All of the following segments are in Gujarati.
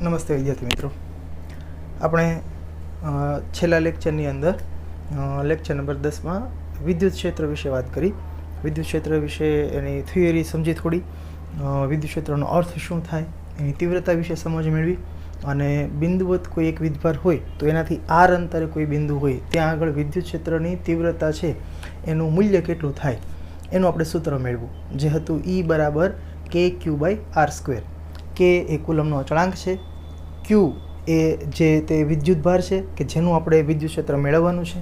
નમસ્તે વિદ્યાર્થી મિત્રો, આપણે છેલ્લા લેક્ચરની અંદર લેક્ચર નંબર 10માં વિદ્યુત ક્ષેત્ર વિશે વાત કરી. વિદ્યુત ક્ષેત્ર વિશે એની થિયરી સમજી, થોડી વિદ્યુત ક્ષેત્રનો અર્થ શું થાય, એની તીવ્રતા વિશે સમજ મેળવી, અને બિંદુવત કોઈ એક વીજભાર હોય તો એનાથી આર અંતરે કોઈ બિંદુ હોય ત્યાં આગળ વિદ્યુત ક્ષેત્રની તીવ્રતા છે એનું મૂલ્ય કેટલું થાય એનું આપણે સૂત્ર મેળવ્યું, જે હતું E બરાબર KQ/R². કે એ કુલમનો અચળાંક છે, ક્યુ એ જે તે વિદ્યુતભાર છે કે જેનું આપણે વિદ્યુત ક્ષેત્ર મેળવવાનું છે,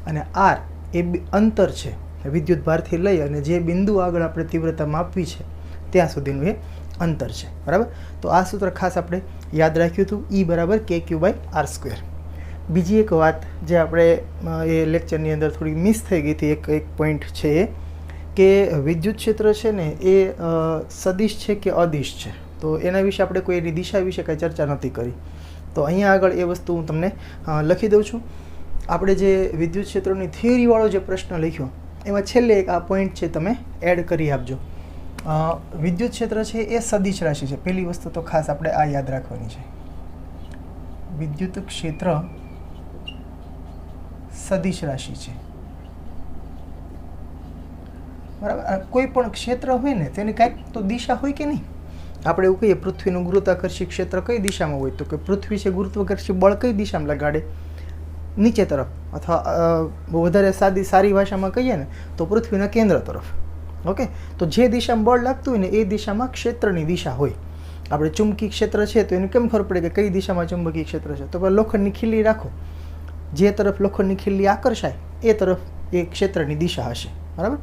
અને આર એ અંતર છે વિદ્યુતભારથી લઈ અને જે બિંદુ આગળ આપણે તીવ્રતા માપવી છે ત્યાં સુધીનું એ અંતર છે. બરાબર, તો આ સૂત્ર ખાસ આપણે યાદ રાખ્યું હતું, E બરાબર KQ/R². બીજી એક વાત જે આપણે એ લેક્ચરની અંદર થોડી મિસ થઈ ગઈ હતી, એક પોઈન્ટ છે એ કે વિદ્યુત ક્ષેત્ર છે ને એ સદિશ છે કે અદિશ છે, તો એના વિશે આપણે કોઈ એની દિશા વિશે કાંઈ ચર્ચા નથી કરી. તો અહીંયા આગળ એ વસ્તુ હું તમને લખી દઉં છું. આપણે જે વિદ્યુત ક્ષેત્રની થિયરીવાળો જે પ્રશ્ન લખ્યો એમાં છેલ્લે એક આ પોઈન્ટ છે તમે એડ કરી આપજો. વિદ્યુત ક્ષેત્ર છે એ સદિશ રાશિ છે. પહેલી વસ્તુ તો ખાસ આપણે આ યાદ રાખવાની છે, વિદ્યુત ક્ષેત્ર સદિશ રાશિ છે. બરાબર, કોઈ પણ ક્ષેત્ર હોય ને તેની કાંઈક તો દિશા હોય કે નહીં. આપણે એવું કહીએ પૃથ્વીનું ગુરુત્વાકર્ષી ક્ષેત્ર કઈ દિશામાં હોય, તો કે પૃથ્વી છે ગુરુત્વાકર્ષી બળ કઈ દિશામાં લગાડે, નીચે તરફ, અથવા વધારે સારી ભાષામાં કહીએ ને તો પૃથ્વીના કેન્દ્ર તરફ. ઓકે, તો જે દિશામાં બળ લાગતું હોય ને એ દિશામાં ક્ષેત્રની દિશા હોય. આપણે ચુંબકી ક્ષેત્ર છે તો એને કેમ ખબર પડે કે કઈ દિશામાં ચુંબકીય ક્ષેત્ર છે, તો લોખંડની ખીલી રાખો, જે તરફ લોખંડની ખીલી આકર્ષાય એ તરફ એ ક્ષેત્રની દિશા હશે. બરાબર,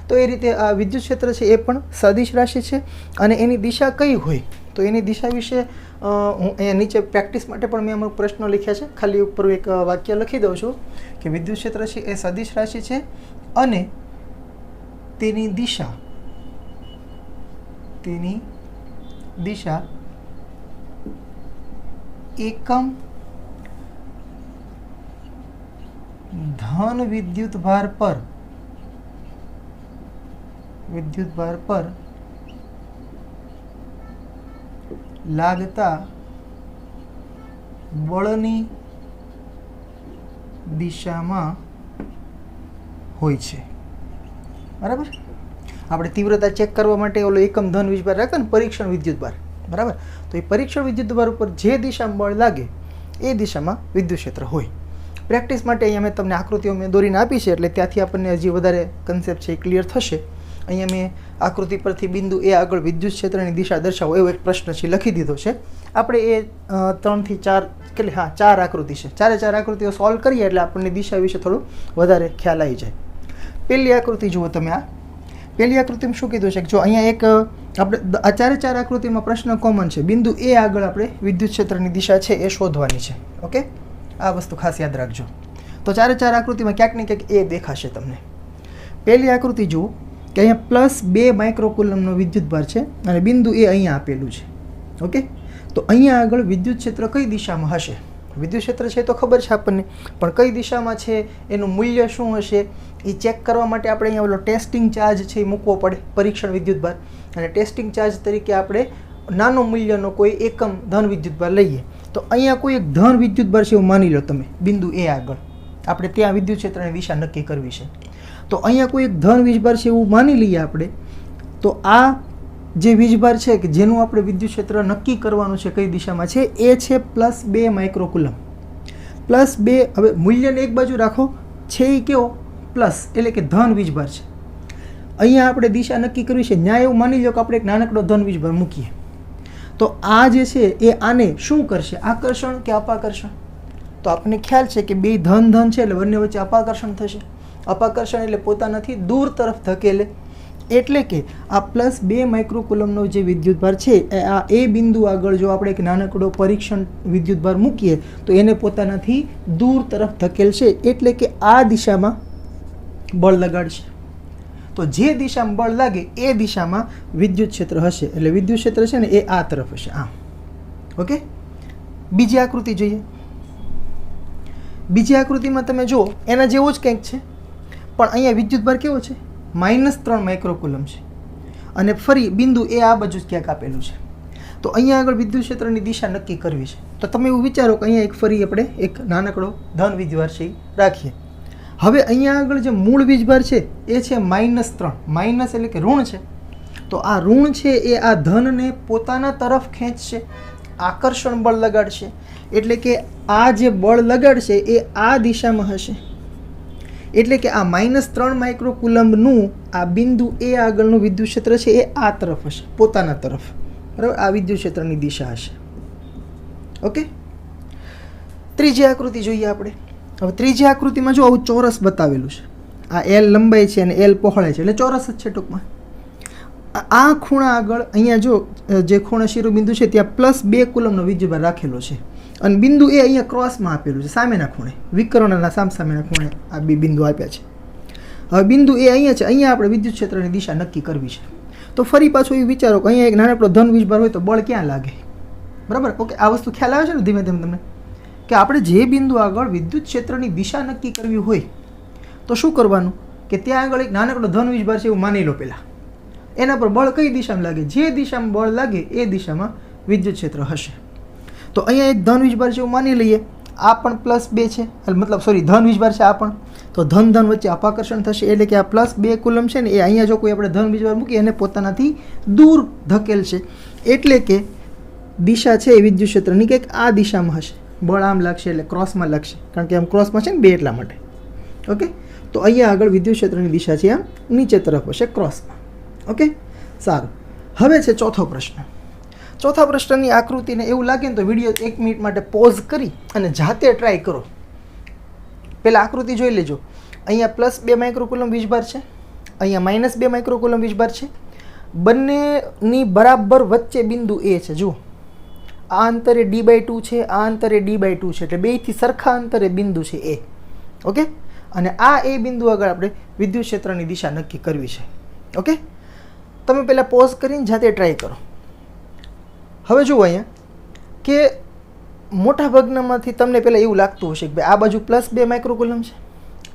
તો એ રીતે આ વિદ્યુત ક્ષેત્ર છે એ પણ સદિશ રાશિ છે, અને એની દિશા કઈ હોય તો એની દિશા વિશે હું અહીંયા નીચે પ્રેક્ટિસ માટે પણ મેં અમુક પ્રશ્નો લખ્યા છે. ખાલી ઉપર એક વાક્ય લખી દઉં છું કે વિદ્યુત ક્ષેત્ર છે એ સદિશ રાશિ છે અને તેની દિશા એકમ ધન વિદ્યુતભાર પર લાગતા બળની દિશામાં હોય છે. બરાબર, આપણે તીવ્રતા ચેક કરવા માટે ઓલો એકમ ધન વીજભાર રાખતા ને પરીક્ષણ વિદ્યુતભાર. બરાબર, તો એ પરીક્ષણ વિદ્યુતભાર ઉપર જે દિશામાં બળ લાગે એ દિશામાં વિદ્યુત ક્ષેત્ર હોય. પ્રેક્ટિસ માટે અહીંયા મેં તમને આકૃતિઓ મેં દોરીને આપી છે, એટલે ત્યાંથી આપણને હજી વધારે કન્સેપ્ટ છે એ ક્લિયર થશે. અહીંયા મેં આકૃતિ પરથી બિંદુ એ આગળ વિદ્યુત ક્ષેત્રની દિશા દર્શાવો એવો એક પ્રશ્ન છે લખી દીધો છે. આપણે એ 3 થી 4 કેટલી 4 આકૃતિ છે, 4 આકૃતિઓ સોલ્વ કરીએ એટલે આપણને દિશા વિશે થોડું વધારે ખ્યાલ આવી જાય. પહેલી આકૃતિ જુઓ તમે. આ પહેલી આકૃતિમાં શું કીધું છે કે જો અહીંયા એક આપણે આ 4 આકૃતિમાં પ્રશ્ન કોમન છે, બિંદુ એ આગળ આપણે વિદ્યુત ક્ષેત્રની દિશા છે એ શોધવાની છે. ઓકે, આ વસ્તુ ખાસ યાદ રાખજો. તો 4 આકૃતિમાં ક્યાંક ને ક્યાંક એ દેખાશે તમને. પહેલી આકૃતિ જુઓ કે અહીંયા +2 માઇક્રોકુલમનો વિદ્યુતભાર છે અને બિંદુ એ અહીંયા આપેલું છે. ઓકે, તો અહીંયા આગળ વિદ્યુત ક્ષેત્ર કઈ દિશામાં હશે? વિદ્યુત ક્ષેત્ર છે તો ખબર છે આપણને, પણ કઈ દિશામાં છે એનું મૂલ્ય શું હશે એ ચેક કરવા માટે આપણે અહીંયા ઓલો ટેસ્ટિંગ ચાર્જ છે એ મૂકવો પડે, પરીક્ષણ વિદ્યુતભાર. અને ટેસ્ટિંગ ચાર્જ તરીકે આપણે નાનો મૂલ્યનો કોઈ એકમ ધન વિદ્યુતભાર લઈએ. તો અહીંયા કોઈ એક ધન વિદ્યુતભાર છે એવું માની લો તમે, બિંદુ એ આગળ આપણે ત્યાં વિદ્યુત ક્ષેત્રની દિશા નક્કી કરવી છે. તો અહીંયા કોઈ એક ધન વીજભાર છે એવું માની લઈએ આપણે. તો આ જે વીજભાર છે કે જેનું આપણે વિદ્યુત ક્ષેત્ર નક્કી કરવાનું છે કઈ દિશામાં છે એ છે +2 માઇક્રોકુલમ. +2, હવે મૂલ્યને એક બાજુ રાખો, છે એ કેવો પ્લસ, એટલે કે ધન વીજભાર છે. અહીંયા આપણે દિશા નક્કી કરવી છે, ન્યાય એવું માની લો કે આપણે એક નાનકડો ધન વીજભાર મૂકીએ. તો આ જે છે એ આને શું કરશે, આકર્ષણ કે અપાકર્ષણ? તો આપણને ખ્યાલ છે કે બે ધન છે એટલે બંને વચ્ચે અપાકર્ષણ થશે. અપાકર્ષણ એટલે પોતાનાથી દૂર તરફ ધકેલે, એટલે કે આ +2 માઇક્રોકુલમનો જે વિદ્યુતભાર છે આ એ બિંદુ આગળ જો આપણે એક નાનકડો પરીક્ષણ વિદ્યુતભાર મૂકીએ તો એને પોતાનાથી દૂર તરફ ધકેલશે, એટલે કે આ દિશામાં બળ લગાડશે. તો જે દિશામાં બળ લાગે એ દિશામાં વિદ્યુત ક્ષેત્ર હશે, એટલે વિદ્યુત ક્ષેત્ર છે ને એ આ તરફ હશે, આમ. ઓકે, બીજી આકૃતિ જોઈએ. બીજી આકૃતિમાં તમે જુઓ એના જેવો જ કંઈક છે, પણ અહીંયા વિદ્યુતભાર કેવો છે, -3 માઇક્રોકુલમ છે, અને ફરી બિંદુ એ આ બાજુ ક્યાંક આપેલું છે. તો અહીંયા આગળ વિદ્યુત ક્ષેત્રની દિશા નક્કી કરવી છે. તો તમે એવું વિચારો કે અહીંયા એક ફરી આપણે એક નાનકડો ધન વીજભાર છે એ રાખીએ. હવે અહીંયા આગળ જે મૂળ વીજભાર છે એ છે -3. માઇનસ એટલે કે ઋણ છે. તો આ ઋણ છે એ આ ધનને પોતાના તરફ ખેંચશે, આકર્ષણ બળ લગાડશે. એટલે કે આ જે બળ લગાડશે એ આ દિશામાં હશે. એટલે કે આ -3 માઇક્રોકુલમ્બનું આ બિંદુ એ આગળનું વિદ્યુત ક્ષેત્ર છે એ આ તરફ હશે, પોતાના તરફ. બરાબર, આ વિદ્યુત ક્ષેત્રની દિશા હશે. ઓકે, ત્રીજી આકૃતિ જોઈએ આપણે. હવે ત્રીજી આકૃતિમાં જો આવું ચોરસ બતાવેલું છે. આ એલ લંબાઈ છે અને એલ પહોળાઈ છે, એટલે ચોરસ જ છે ટૂંકમાં. આ ખૂણા આગળ અહીંયા જો જે ખૂણા શિરોબિંદુ છે ત્યાં +2 કુલમનો વીજભાર રાખેલો છે અને બિંદુ એ અહીંયા ક્રોસમાં આપેલું છે, સામેના ખૂણે, વિકર્ણના સામસામેના ખૂણે આ બે બિંદુ આપ્યા છે. હવે બિંદુ એ અહીંયા છે, અહીંયા આપણે વિદ્યુત ક્ષેત્રની દિશા નક્કી કરવી છે. તો ફરી પાછું એ વિચારો કે અહીંયા એક નાનકડો ધન વીજભાર હોય તો બળ ક્યાં લાગે? બરાબર, ઓકે, આ વસ્તુ ખ્યાલ આવે છે ને ધીમે ધીમે તમને, કે આપણે જે બિંદુ આગળ વિદ્યુત ક્ષેત્રની દિશા નક્કી કરવી હોય તો શું કરવાનું કે ત્યાં આગળ એક નાનકડો ધન વીજભાર છે એવું માની લો પહેલાં. એના પર બળ કઈ દિશામાં લાગે? જે દિશામાં બળ લાગે એ દિશામાં વિદ્યુત ક્ષેત્ર હશે. તો અહીંયા એક ધન વીજભાર છે એવું માની લઈએ. આ પણ +2 છે, મતલબ સોરી ધન વીજભાર છે આ પણ. તો ધન વચ્ચે અપાકર્ષણ થશે, એટલે કે આ +2 કુલમ છે ને એ અહીંયા જો કોઈ આપણે ધન વીજભાર મૂકીએ એને પોતાનાથી દૂર ધકેલશે. એટલે કે દિશા છે એ વિદ્યુત ક્ષેત્રની કંઈક આ દિશામાં હશે. બળ આમ લાગશે એટલે ક્રોસમાં લાગશે, કારણ કે આમ ક્રોસમાં છે ને 2 એટલા માટે. ઓકે, તો અહીંયા આગળ વિદ્યુત ક્ષેત્રની દિશા છે આમ નીચે તરફ હશે, ક્રોસમાં. ઓકે, સારું. હવે છે ચોથો પ્રશ્ન. ચોથા પ્રશ્નની આકૃતિને એવું લાગે ને તો વિડીયો 1 મિનિટ માટે પોઝ કરી અને જાતે ટ્રાય કરો. પહેલાં આકૃતિ જોઈ લેજો. અહીંયા +2 માઇક્રોકુલમ વીજભાર છે, અહીંયા -2 માઇક્રોકુલમ વીજભાર છે. બંનેની બરાબર વચ્ચે બિંદુ એ છે. જુઓ, આ અંતરે d/2 છે, આ અંતરે d/2 છે, એટલે બેયથી સરખા અંતરે બિંદુ છે એ. ઓકે, અને આ એ બિંદુ આગળ આપણે વિદ્યુત ક્ષેત્રની દિશા નક્કી કરવી છે. ઓકે, તમે પહેલાં પોઝ કરીને જાતે ટ્રાય કરો. હવે જુઓ અહીંયા કે મોટા ભાગનામાંથી તમને પહેલાં એવું લાગતું હશે કે ભાઈ આ બાજુ +2 માઇક્રોકુલમ છે,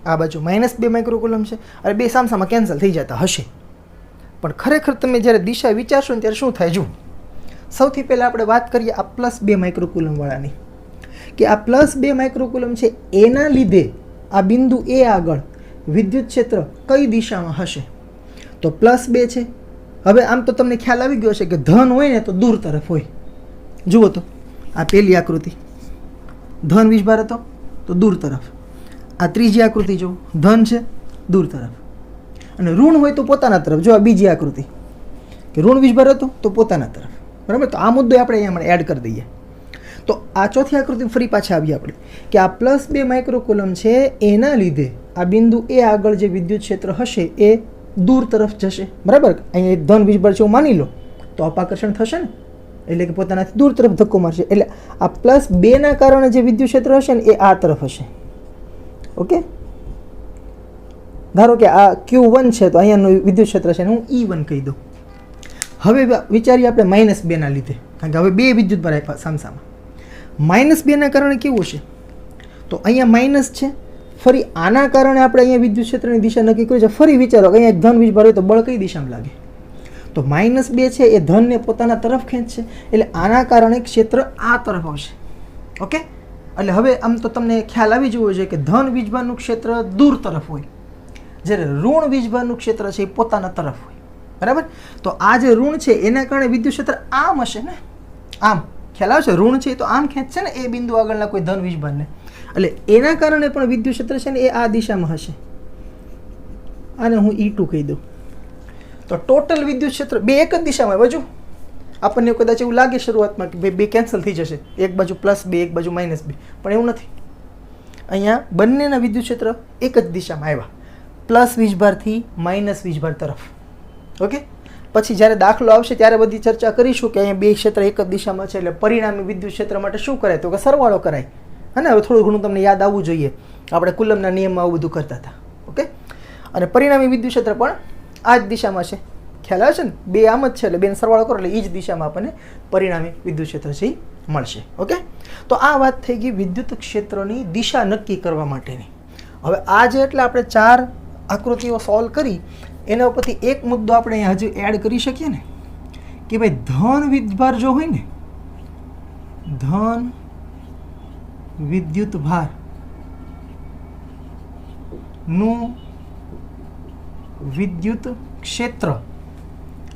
આ બાજુ -2 માઇક્રોકુલમ છે, અને બે સામસામાં કેન્સલ થઈ જતા હશે. પણ ખરેખર તમે જ્યારે દિશા વિચારશો ને ત્યારે શું થાય? જુઓ, સૌથી પહેલાં આપણે વાત કરીએ આ +2 માઇક્રોકુલમવાળાની, કે આ +2 માઇક્રોકુલમ છે એના લીધે આ બિંદુ એ આગળ વિદ્યુત ક્ષેત્ર કઈ દિશામાં હશે? તો +2 છે. હવે આમ તો તમને ખ્યાલ આવી ગયો છે કે ધન હોય ને તો દૂર તરફ હોય. જુઓ તો આ પહેલી આકૃતિ ધન વીજભાર હતો તો દૂર તરફ. આ ત્રીજી આકૃતિ જુઓ, ધન છે દૂર તરફ, અને ઋણ હોય તો પોતાના તરફ. જો આ બીજી આકૃતિ કે ઋણ વીજભાર હતો તો પોતાના તરફ. બરાબર, તો આ મુદ્દો આપણે અહીંયા એડ કરી દઈએ. તો આ ચોથી આકૃતિ ફરી પાછા આવીએ આપણે કે આ +2 માઇક્રોકુલમ છે એના લીધે આ બિંદુ એ આગળ જે વિદ્યુત ક્ષેત્ર હશે એ દૂર તરફ જશે. બરાબર, અહીંયા એક ધન વીજભાર છે એવું માની લો તો અપાકર્ષણ થશે ને, એટલે કે પોતાનાથી દૂર તરફ ધક્કો મારશે. એટલે આ +2 ના કારણે જે વિદ્યુત ક્ષેત્ર હશે ને એ આ તરફ હશે. ઓકે, ધારો કે આ Q1 છે તો અહીંયાનું વિદ્યુત ક્ષેત્ર છે ને હું E1 કહી દઉં. હવે વિચારીએ આપણે -2 ના લીધે, કારણ કે હવે બે વિદ્યુતભાર આપ્યા સામસામા. -2 ના કારણે કેવું હશે? તો અહીંયા માઇનસ છે. ફરી આના કારણે આપણે અહીંયા વિદ્યુત ક્ષેત્રની દિશા નક્કી કરી છે. ફરી વિચારો કે અહીંયા એક ધન વીજભાર હોય તો બળ કઈ દિશામાં લાગે? તો -2 છે એ ધનને પોતાના તરફ ખેંચશે, એટલે આના કારણે ક્ષેત્ર આ તરફ આવશે. ઓકે, એટલે હવે આમ તો તમને ખ્યાલ આવી જવો જોઈએ કે ધન વીજભારનું ક્ષેત્ર દૂર તરફ હોય, જ્યારે ઋણ વીજભારનું ક્ષેત્ર છે એ પોતાના તરફ હોય. બરાબર, તો આ જે ઋણ છે એના કારણે વિદ્યુત ક્ષેત્ર આમ હશે ને, આમ. ખ્યાલ આવશે? ઋણ છે તો આમ ખેંચશે ને એ બિંદુ આગળના કોઈ ધન વીજભારને, એટલે એના કારણે પણ વિદ્યુત ક્ષેત્ર છે ને એ આ દિશામાં હશે. આને હું E2 કહી દઉં. તો ટોટલ વિદ્યુત ક્ષેત્ર બે એક જ દિશામાં. બાજુ આપણને કદાચ એવું લાગે શરૂઆતમાં કે બે કેન્સલ થઈ જશે, એક બાજુ +2 એક બાજુ -2, પણ એવું નથી. અહીંયા બંનેના વિદ્યુત ક્ષેત્ર એક જ દિશામાં આવ્યા, પ્લસ વીજભારથી માઇનસ વીજભાર તરફ. ઓકે, પછી જ્યારે દાખલો આવશે ત્યારે બધી ચર્ચા કરીશું કે અહીંયા બે ક્ષેત્ર એક જ દિશામાં છે, એટલે પરિણામી વિદ્યુત ક્ષેત્ર માટે શું કરાય? તો કે સરવાળો કરાય. અને હવે થોડું ઘણું તમને યાદ આવવું જોઈએ, આપણે કુલમના નિયમમાં આવું બધું કરતા હતા. ઓકે, અને પરિણામી વિદ્યુત ક્ષેત્ર પણ આ જ દિશામાં છે. ખ્યાલ આવે છે ને? બે આમ જ છે, એટલે બેનો સરવાળો કરો એટલે એ જ દિશામાં આપણને પરિણામી વિદ્યુત ક્ષેત્ર છે એ મળશે. ઓકે, તો આ વાત થઈ ગઈ વિદ્યુત ક્ષેત્રની દિશા નક્કી કરવા માટેની. હવે આ જે એટલે આપણે 4 આકૃતિઓ સોલ્વ કરી એના ઉપરથી એક મુદ્દો આપણે હજુ એડ કરી શકીએ ને, કે ભાઈ ધન વીજભાર જો હોય ને, ધન વિદ્યુત ભાર નું વિદ્યુત ક્ષેત્ર,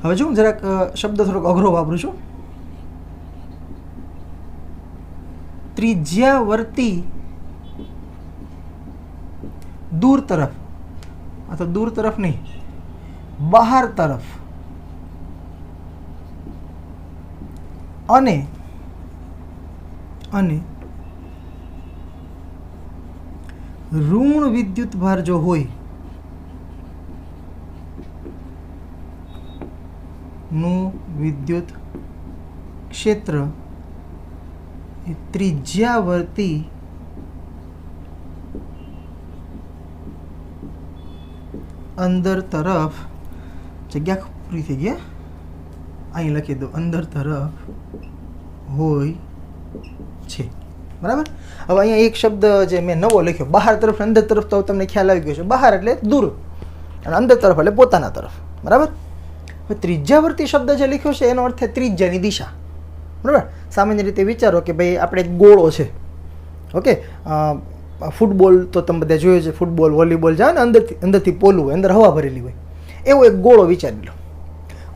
હવે જો હું જરાક શબ્દ થોડોક અઘરો વાપરું છું, ત્રિજ્યાવર્તી દૂર તરફ, અથવા દૂર તરફ નહીં, બહાર તરફ અને ઋણ વિદ્યુત ભાર જો હોય નું વિદ્યુત ક્ષેત્ર એ ત્રિજ્યાવર્તી અંદર તરફ, જગ્યા પૂરી થઈ ગયા, અહીં લખી દો, અંદર તરફ હોય છે, બરાબર. હવે અહીંયા એક શબ્દ જે મેં નવો લખ્યો, બહાર તરફ અંદર તરફ, તો તમને ખ્યાલ આવી ગયો છે, બહાર એટલે દૂર અને અંદર તરફ એટલે પોતાના તરફ, બરાબર. હવે ત્રિજ્યાવર્તી શબ્દ જે લખ્યો છે એનો અર્થ છે ત્રિજ્યાની દિશા, બરાબર. સામાન્ય રીતે વિચારો કે ભાઈ આપણે એક ગોળો છે, ઓકે, ફૂટબોલ તો તમે બધા જોયું છે, ફૂટબોલ વોલીબોલ જાય ને અંદરથી પોલું હોય, અંદર હવા ભરેલી હોય, એવો એક ગોળો વિચારી લો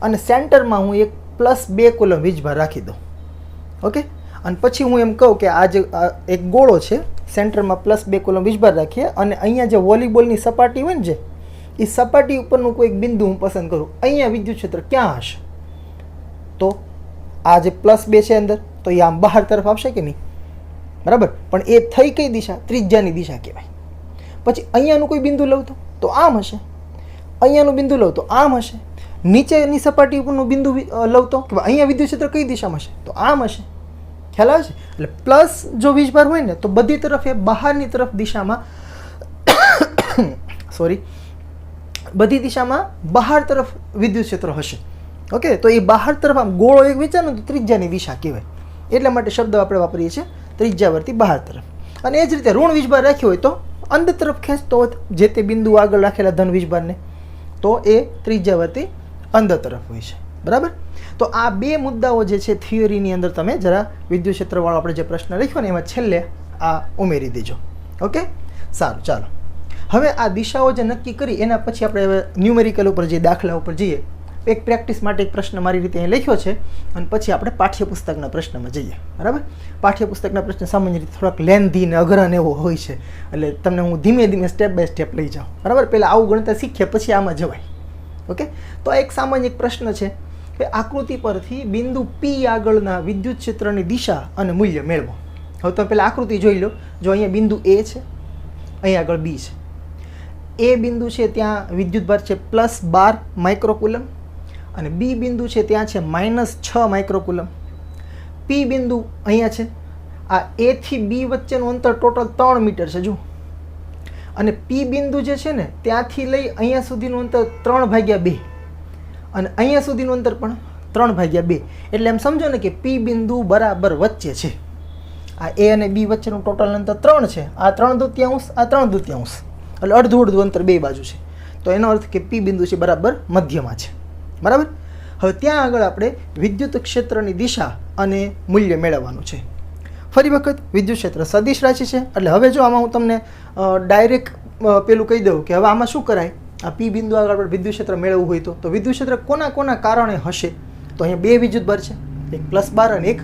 અને સેન્ટરમાં હું એક +2 કુલમ વીજભાર રાખી દઉં, ઓકે. અને પછી હું એમ કહું કે આ જે એક ગોળો છે, સેન્ટરમાં +2 કુલમ વીજભાર રાખીએ અને અહીંયા જે વોલીબોલની સપાટી હોય ને, જે એ સપાટી ઉપરનું કોઈ એક બિંદુ હું પસંદ કરું, અહીંયા વિદ્યુત ક્ષેત્ર ક્યાં હશે, તો આ જે +2 છે અંદર, તો એ આમ બહાર તરફ આવશે કે નહીં, બરાબર. પણ એ થઈ કઈ દિશા? ત્રિજ્યાની દિશા કહેવાય. પછી અહીંયાનું કોઈ બિંદુ લઉં તો આમ હશે, અહીંયાનું બિંદુ લઉં તો આમ હશે, નીચેની સપાટી ઉપરનું બિંદુ લઉં તો કે અહીંયા વિદ્યુત ક્ષેત્ર કઈ દિશામાં હશે, તો આમ હશે. ખ્યાલ આવે છે? એટલે પ્લસ જો વીજભાર હોય ને તો બધી તરફ એ બહારની તરફ દિશામાં સોરી બધી દિશામાં બહાર તરફ વિદ્યુત ક્ષેત્ર હશે, ઓકે. તો એ બહાર તરફ આમ ગોળો એક વિચારો તો ત્રિજ્યાની દિશા કહેવાય, એટલા માટે શબ્દ આપણે વાપરીએ છીએ ત્રિજ્યાવર્તી બહાર તરફ. અને એ જ રીતે ઋણ વીજભાર રાખ્યો હોય તો અંદર તરફ ખેંચતો હોય જે તે બિંદુ આગળ રાખેલા ધન વીજભારને, તો એ ત્રિજ્યાવર્તી અંદર તરફ હોય છે, બરાબર. તો આ બે મુદ્દાઓ જે છે થિયરીની અંદર તમે જરા વિદ્યુત ક્ષેત્રવાળો આપણે જે પ્રશ્ન લખ્યો ને એમાં છેલ્લે આ ઉમેરી દેજો, ઓકે. સારું, ચાલો હવે આ દિશાઓ જે નક્કી કરી એના પછી આપણે હવે ન્યુમેરિકલ ઉપર જે દાખલા ઉપર જઈએ. એક પ્રેક્ટિસ માટે એક પ્રશ્ન મારી રીતે અહીં લખ્યો છે અને પછી આપણે પાઠ્યપુસ્તકના પ્રશ્નમાં જઈએ, બરાબર. પાઠ્યપુસ્તકના પ્રશ્ન સામાન્ય રીતે થોડાક લેન્ધી ને અઘરા ને એવો હોય છે, એટલે તમને હું ધીમે ધીમે સ્ટેપ બાય સ્ટેપ લઈ જાઉં, બરાબર. પહેલાં આવું ગણતા શીખીએ પછી આમાં જવાય, ઓકે. તો એક સામાન્ય એક પ્રશ્ન છે કે આકૃતિ પરથી બિંદુ P આગળના વિદ્યુત ક્ષેત્રની દિશા અને મૂલ્ય મેળવો. હવે તમે પહેલાં આકૃતિ જોઈ લો. જો અહીંયા બિંદુ A છે, અહીં આગળ B છે. એ બિંદુ છે ત્યાં વિદ્યુતભાર છે +12 માઇક્રોકુલમ અને B બિંદુ છે ત્યાં છે -6 માઇક્રોકુલમ. P બિંદુ અહીંયા છે. આ A થી B વચ્ચેનું અંતર ટોટલ 3 મીટર છે જો. અને P બિંદુ જે છે ને ત્યાંથી લઈ અહીંયા સુધીનું અંતર 3/2 અને અહીંયા સુધીનું અંતર પણ 3/2. એટલે એમ સમજો ને કે P બિંદુ બરાબર વચ્ચે છે. આ A અને B વચ્ચેનું ટોટલ અંતર 3 છે. આ 3/2, આ 3/2, એટલે અડધું અંતર બે બાજુ છે. તો એનો અર્થ કે P બિંદુ છે બરાબર મધ્યમાં છે, બરાબર. હવે ત્યાં આગળ આપણે વિદ્યુત ક્ષેત્રની દિશા અને મૂલ્ય મેળવવાનું છે. ફરી વખત વિદ્યુત ક્ષેત્ર સદિશ રાશિ છે, એટલે હવે જો આમાં હું તમને ડાયરેક્ટ પેલું કહી દઉં કે હવે આમાં શું કરાય, આ P બિંદુ આગળ આપણે વિદ્યુત ક્ષેત્ર મેળવવું હોય તો વિદ્યુત ક્ષેત્ર કોના કારણે હશે, તો અહીંયા બે વિદ્યુતભાર છે, એક +12 અને એક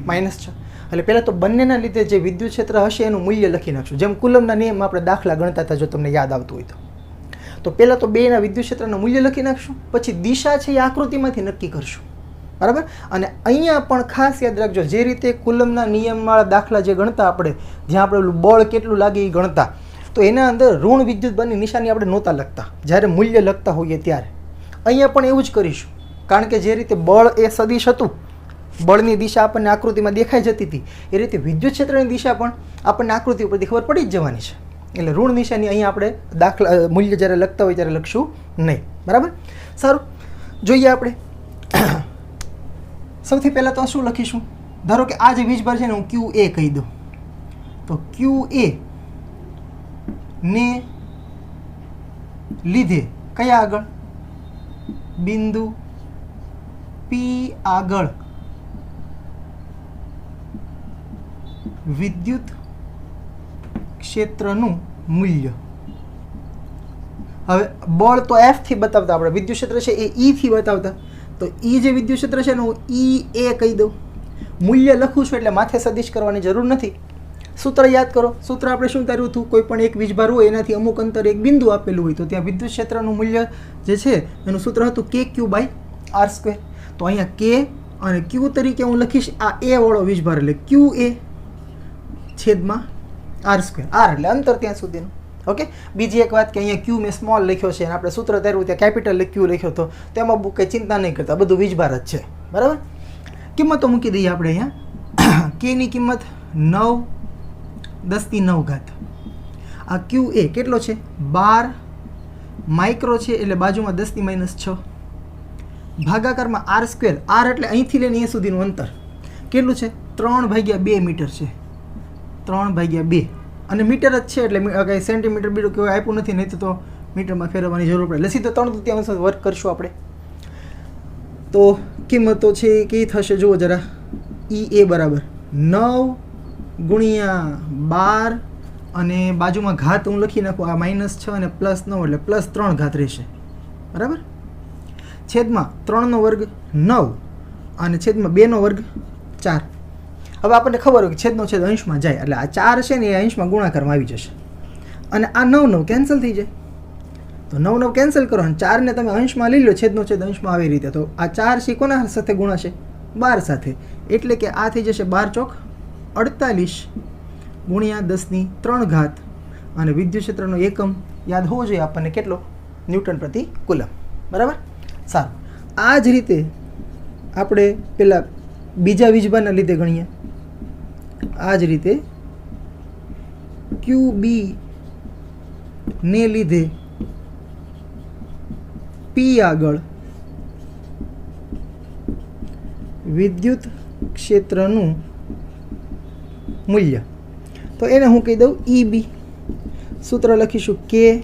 -6. એટલે પહેલાં તો બંનેના લીધે જે વિદ્યુત ક્ષેત્ર હશે એનું મૂલ્ય લખી નાખશું, જેમ કુલમના નિયમમાં આપણે દાખલા ગણતા હતા, જો તમને યાદ આવતું હોય તો પહેલાં તો બેના વિદ્યુત ક્ષેત્રનું મૂલ્ય લખી નાખશું, પછી દિશા છે એ આકૃતિમાંથી નક્કી કરશું, બરાબર. અને અહીંયા પણ ખાસ યાદ રાખજો, જે રીતે કુલમના નિયમવાળા દાખલા જે ગણતા આપણે, જ્યાં આપણે બળ કેટલું લાગે એ ગણતા, તો એના અંદર ઋણ વિદ્યુતભારની નિશાની આપણે નહોતા લખતા, જ્યારે મૂલ્ય લખતા હોઈએ ત્યારે. અહીંયા પણ એવું જ કરીશું, કારણ કે જે રીતે બળ એ સદિશ હતું, બળની દિશા આપણને આકૃતિમાં દેખાઈ જતી હતી, એ રીતે વિદ્યુત ક્ષેત્રની દિશા પણ આપણને આકૃતિ ઉપરથી ખબર પડી જ જવાની છે. એટલે ઋણ નિશાની અહીંયા આપણે દાખલા મૂલ્ય જ્યારે લખતા હોય ત્યારે લખશું નહીં, બરાબર. સારું, જોઈએ આપણે સૌથી પહેલાં તો શું લખીશું. ધારો કે આ જે વીજભાર છે ને હું QA કહી દઉં, તો QA ને લીધે કયા આગળ બિંદુ પી આગળ વિદ્યુત ક્ષેત્રનું મૂલ્ય. હવે બળ તો એફ થી બતાવતા, આપણે વિદ્યુત ક્ષેત્ર છે એ ઈ થી બતાવતા, તો ઈ જે વિદ્યુત ક્ષેત્ર છે ને હું ઈ એ કહી દઉં. મૂલ્ય લખું છું એટલે માથે સદિશ કરવાની જરૂર નથી. સૂત્ર યાદ કરો. સૂત્ર આપણે શું કર્યું હતું? કોઈ પણ એક વીજભાર હોય એનાથી અમુક અંતર એક બિંદુ આપેલું હોય તો ત્યાં વિદ્યુત ક્ષેત્રનું મૂલ્ય જે છે એનું સૂત્ર હતું KQ/R². તો અહીંયા K અને Q તરીકે હું લખીશ આ એ વાળો વીજભાર એટલે QA છેદમાં R². R એટલે અંતર ત્યાં સુધીનું. ઓકે. બીજી એક વાત કે અહીંયા Q મેં સ્મોલ લખ્યો છે અને આપણે સૂત્ર તાર્યું ત્યાં કેપિટલ Q લખ્યો હતો, તેમાં કંઈ ચિંતા નહીં કરતા, બધું વીજભાર જ છે. બરાબર. કિંમતો મૂકી દઈએ આપણે અહીંયા. K ની કિંમત 9 10⁹. આ QA કેટલો છે? 12 માઇક્રો છે એટલે બાજુમાં 10⁻6 ભાગાકારમાં R². R એટલે અહીંથી લઈને અહીંયા સુધીનું અંતર કેટલું છે? 3/2 મીટર છે. 3/2 અને મીટર જ છે એટલે કંઈ સેન્ટીમીટર બીજું કોઈ આપ્યું નથી, નહીં તો મીટરમાં ફેરવવાની જરૂર પડે. એટલે સીધો 3/3 વર્ક કરશું આપણે. તો કિંમતો છે કઈ થશે જુઓ જરા. EA બરાબર 9 ગુણ્યા 12 અને બાજુમાં ઘાત હું લખી નાખું, આ -6 અને +9 એટલે +3 ઘાત રહેશે. બરાબર. છેદમાં 3નો વર્ગ 9 અને છેદમાં 2નો વર્ગ 4. હવે આપણને ખબર હોય કે છેદનો છેદ અંશમાં જાય એટલે આ 4 છે ને એ અંશમાં ગુણાકારમાં આવી જશે અને આ 9 કેન્સલ થઈ જાય. તો 9 કેન્સલ કરો અને 4ને તમે અંશમાં લઈ લો, છેદનો છેદ અંશમાં આવી રીતે. તો આ 4 છે કોના સાથે ગુણાશે? 12 સાથે. એટલે કે આ થઈ જશે 12 ચોક 48 ગુણ્યા 10⁻³ અને વિદ્યુત ક્ષેત્રનો એકમ યાદ હોવો જોઈએ આપણને કેટલો? ન્યૂટન પ્રતિ કુલમ. બરાબર. સારું. આ જ રીતે આપણે પેલા બીજા વીજભારના લીધે ગણીએ. આ જ રીતે QB ને લીધે P આગળ વિદ્યુત ક્ષેત્રનું મૂલ્ય. તો એને હું કહી દઉં EB. સૂત્ર લખીશું KQ/R²,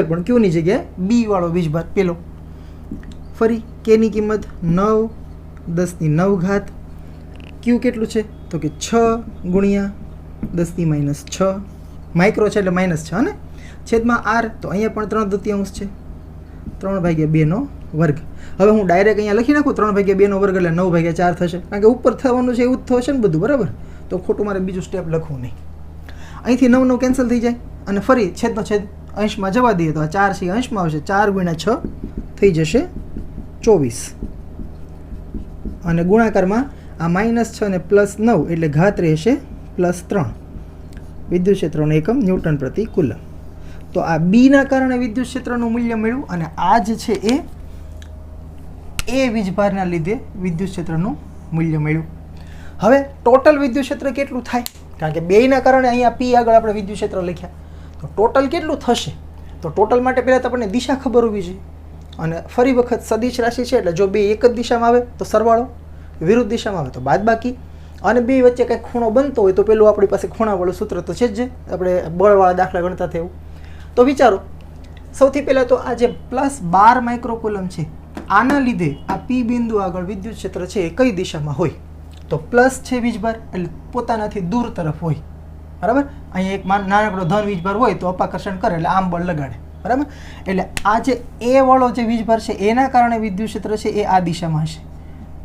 પણ Q ની જગ્યાએ B વાળો વીજભાર પેલો. ફરી K ની કિંમત 9 10⁹. Q કેટલું છે? તો કે 6 ગુણ્યા 10⁻6 માઇક્રો છે એટલે -6 ને છેદમાં R. તો અહીંયા પણ 3/3 છે, 3/2 વર્ગ. હવે હું ડાયરેક્ટ અહીંયા લખી નાખું 3/2 વર્ગ એટલે 9/4 થશે, કારણ કે ઉપર થવાનું છે એવું જ થશે ને બધું. બરાબર. તો ખોટું મારે બીજું સ્ટેપ લખવું નહીં. અહીંથી 9 કેન્સલ થઈ જાય અને ફરી છેદનો છેદ અંશમાં જવા દઈએ તો આ 4 છે અંશમાં આવશે. 4 ગુણ્યા 6 થઈ જશે 24 અને ગુણાકારમાં આ -6 અને +9 એટલે ઘાત રહેશે +3. વિદ્યુત ક્ષેત્રનો એકમ ન્યૂટન પ્રતિ કુલમ. તો આ બીના કારણે વિદ્યુત ક્ષેત્રનું મૂલ્ય મળ્યું અને આ જ છે એ વીજભારના લીધે વિદ્યુત ક્ષેત્રનું મૂલ્ય મળ્યું. હવે ટોટલ વિદ્યુત ક્ષેત્ર કેટલું થાય? કારણ કે બેયના કારણે અહીંયા P આગળ આપણે વિદ્યુત ક્ષેત્ર લખ્યા, તો ટોટલ કેટલું થશે? તો ટોટલ માટે પહેલાં તો આપણને દિશા ખબર હોવી જોઈએ. અને ફરી વખત સદિશ રાશિ છે એટલે જો બે એક જ દિશામાં આવે તો સરવાળો, વિરુદ્ધ દિશામાં આવે તો બાદબાકી, અને બે વચ્ચે કંઈક ખૂણો બનતો હોય તો પેલું આપણી પાસે ખૂણાવાળું સૂત્ર તો છે જ, આપણે બળવાળા દાખલા ગણતા થયું. તો વિચારો, સૌથી પહેલાં તો આ જે +12 માઇક્રોકુલમ છે આના લીધે આ P બિંદુ આગળ વિદ્યુત ક્ષેત્ર છે એ કઈ દિશામાં હોય? તો પ્લસ છે વીજભાર એટલે પોતાનાથી દૂર તરફ હોય. બરાબર. અહીંયા એક નાનકડો ધન વીજભાર હોય તો અપાકર્ષણ કરે એટલે આમ બળ લગાડે. બરાબર. એટલે આ જે એ વાળો જે વીજભાર છે એના કારણે વિદ્યુત ક્ષેત્ર છે એ આ દિશામાં હશે,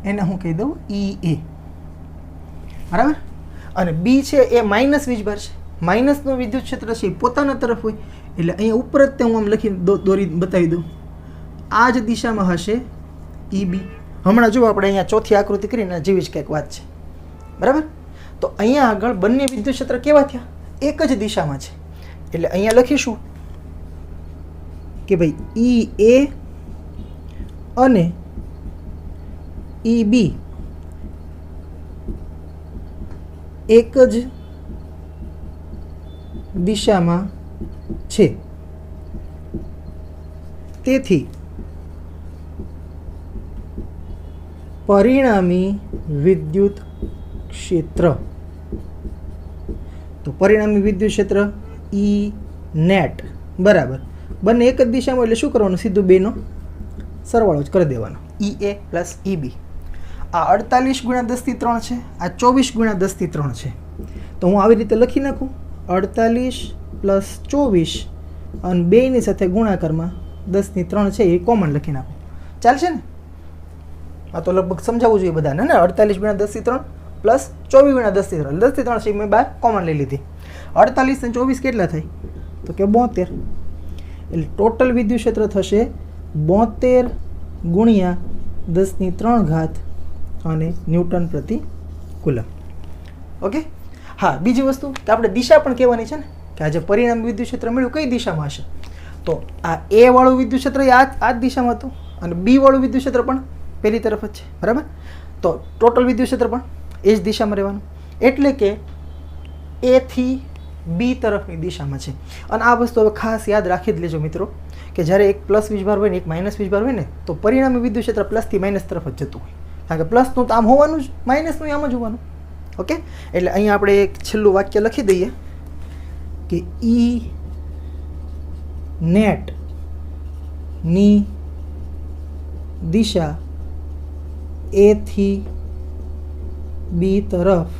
એને હું કહી દઉં EA. બરાબર. અને B છે એ માઇનસ વીજભાર છે, માઇનસનું વિદ્યુત ક્ષેત્ર છે એ પોતાના તરફ હોય એટલે અહીંયા ઉપર જ તે હું આમ લખી દોરી બતાવી દઉં. આ જ દિશામાં હશે EB. હમણાં જુઓ આપણે અહીંયા ચોથી આકૃતિ કરીને જેવી જ કંઈક વાત છે. બરાબર. તો અહીંયા આગળ બંને વિદ્યુત ક્ષેત્ર કેવા થયા? એક જ દિશામાં છે. એટલે અહીંયા લખીશું કે ભાઈ EA અને EB એક જ દિશામાં છે. તેથી પરિણામી વિદ્યુત ક્ષેત્ર, તો પરિણામી વિદ્યુત ક્ષેત્ર E net બરાબર બંને એક જ દિશામાં એટલે શું કરવાનું? સીધું બેનો સરવાળો જ કરી દેવાનો, EA પ્લસ EB. આ 48 ગુણ્યા 10 થી 3 છે, આ 24 ગુણ્યા 10 થી 3 છે. તો હું આવી રીતે લખી નાખું 48 પ્લસ 24 અને બેયની સાથે ગુણાકારમાં 10 ની 3 છે એ કોમન લખી નાખું. ચાલશે ને? આ તો લગભગ સમજાવવું જોઈએ બધાને ને. 48 ગુણ્યા 10 થી 3 પ્લસ 24 ગુણ્યા 10 થી 3. 10 થી 3 છે મેં બહાર કોમન લઈ લીધી. 48 અને 24 કેટલા થાય? તો કે 72. એટલે ટોટલ વિદ્યુત ક્ષેત્ર થશે 72 ગુણ્યા 10 ની 3 ઘાત અને ન્યૂટન પ્રતિ કુલમ. ઓકે. હા, બીજી વસ્તુ કે આપણે દિશા પણ કહેવાની છે ને, કે આ જે પરિણામ વિદ્યુત ક્ષેત્ર મળ્યું કઈ દિશામાં હશે. તો આ A વાળું વિદ્યુત ક્ષેત્ર આ જ દિશામાં હતું અને B વાળું વિદ્યુત ક્ષેત્ર પણ પેલી તરફ જ છે, બરાબર. તો ટોટલ વિદ્યુત ક્ષેત્ર પણ એ જ દિશામાં રહેવાનું, એટલે કે A થી B તરફની દિશામાં છે. અને આ વસ્તુ હવે ખાસ યાદ રાખી જ લેજો મિત્રો, કે જ્યારે એક પ્લસ વીજભાર હોય ને એક માઇનસ વીજભાર હોય ને, તો પરિણામી વિદ્યુત ક્ષેત્ર પ્લસથી માઇનસ તરફ જ જતું હોય. કારણ કે પ્લસનું તો આમ હોવાનું જ, માઇનસનું આમ જ હોવાનું. ઓકે. એટલે અહીંયા આપણે એક છેલ્લું વાક્ય લખી દઈએ કે E નેટ ની દિશા A થી B તરફ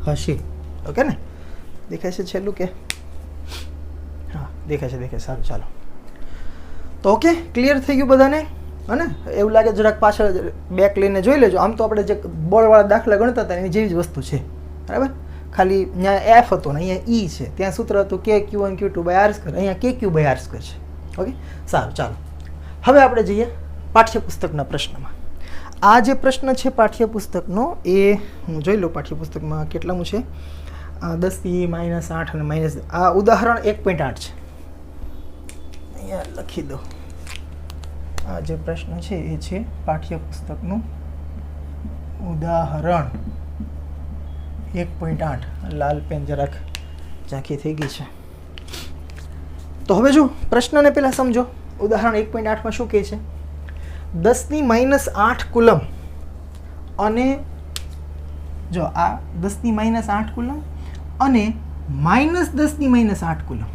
હશે. ઓકે ને? દેખાય છે છેલ્લું કે? હા, દેખાય છે. સારું, ચાલો. તો ઓકે, ક્લિયર થઈ ગયું બધાને? અને એવું લાગે જરાક પાછળ બેક લઈને જોઈ લેજો. આમ તો આપણે જે બળવાળા દાખલા ગણતા હતા એની જેવી જ વસ્તુ છે, બરાબર. ખાલી અહીંયા F હતો ને અહીંયા E છે, ત્યાં સૂત્ર હતું KQ1 Q2 by R square, અહીંયા KQ બાય R સ્ક્વેર છે. ઓકે, સારું, ચાલો. હવે આપણે જઈએ પાઠ્યપુસ્તકના પ્રશ્નમાં. આ જે પ્રશ્ન છે પાઠ્યપુસ્તકનો એ હું જોઈ લઉં પાઠ્યપુસ્તકમાં કેટલામું છે. 10 થી -8 અને માઇનસ. આ ઉદાહરણ 1.8 છે, અહીંયા લખી દો. આ જે પ્રશ્ન છે એ છે પાઠ્યપુસ્તકનું ઉદાહરણ 1.8. લાલ પેન જરાક ઝાંખી થઈ ગઈ છે. તો હવે જો પ્રશ્નને પહેલાં સમજો. ઉદાહરણ 1.8માં શું કહે છે? 10 ની -8 કુલમ અને જો આ 10 ની -8 કુલમ અને -10 ની -8 કુલમ.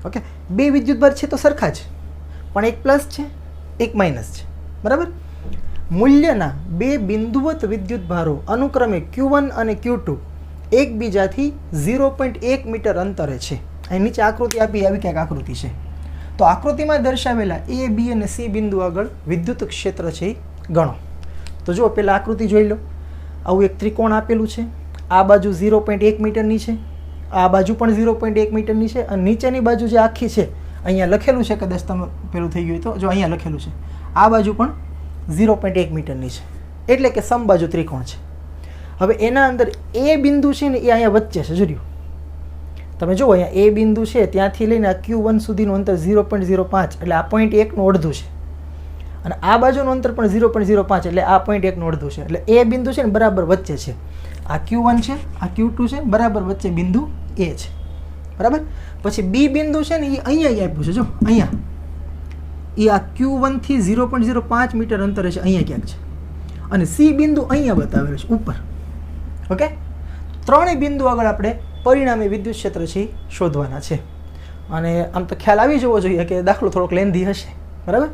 ઓકે, બે વિદ્યુતભાર છે તો સરખા જ, પણ એક પ્લસ છે એક માઇનસ છે, બરાબર. મૂલ્યના બે બિંદુવત વિદ્યુતભારો અનુક્રમે Q1 અને Q2 એકબીજાથી 0.1 મીટર અંતરે છે. અહીં નીચે આકૃતિ આવી ક્યાંક આકૃતિ છે. તો આકૃતિમાં દર્શાવેલા A, B અને C બિંદુ આગળ વિદ્યુત ક્ષેત્ર છે એ ગણો. તો જુઓ, પહેલાં આકૃતિ જોઈ લો. આવું એક ત્રિકોણ આપેલું છે. આ બાજુ 0.1 મીટરની છે, આ બાજુ પણ 0.1 મીટરની છે, અને નીચેની બાજુ જે આખી છે અહીંયા લખેલું છે, કદાચ તમે પેલું થઈ ગયું તો જો અહીંયા લખેલું છે, આ બાજુ પણ 0.1 મીટરની છે, એટલે કે સમબાજુ ત્રિકોણ છે. હવે એના અંદર A બિંદુ છે ને એ અહીંયા વચ્ચે છે. જોયું તમે જુઓ, અહીંયા A બિંદુ છે ત્યાંથી લઈને આ Q1 સુધીનું અંતર 0.05, એટલે આ 0.1નું અડધું છે. અને આ બાજુનું અંતર પણ 0.05, એટલે આ 0.1નું અડધું છે. એટલે A બિંદુ છે ને બરાબર વચ્ચે છે. આ Q1 છે, આ Q2 છે, બરાબર વચ્ચે બિંદુ A છે, બરાબર. પછી B બિંદુ છે ને એ અહીંયા આપ્યું છે. જો અહીંયા એ આ Q1 થી 0.05 મીટર અંતરે છે, અહીંયા ક્યાંક છે. અને C બિંદુ અહીંયા બતાવેલું છે ઉપર. ઓકે, ત્રણેય બિંદુ આગળ આપણે પરિણામી વિદ્યુત ક્ષેત્ર છે એ શોધવાના છે. અને આમ તો ખ્યાલ આવી જવો જોઈએ કે દાખલો થોડોક લેન્ધી હશે, બરાબર.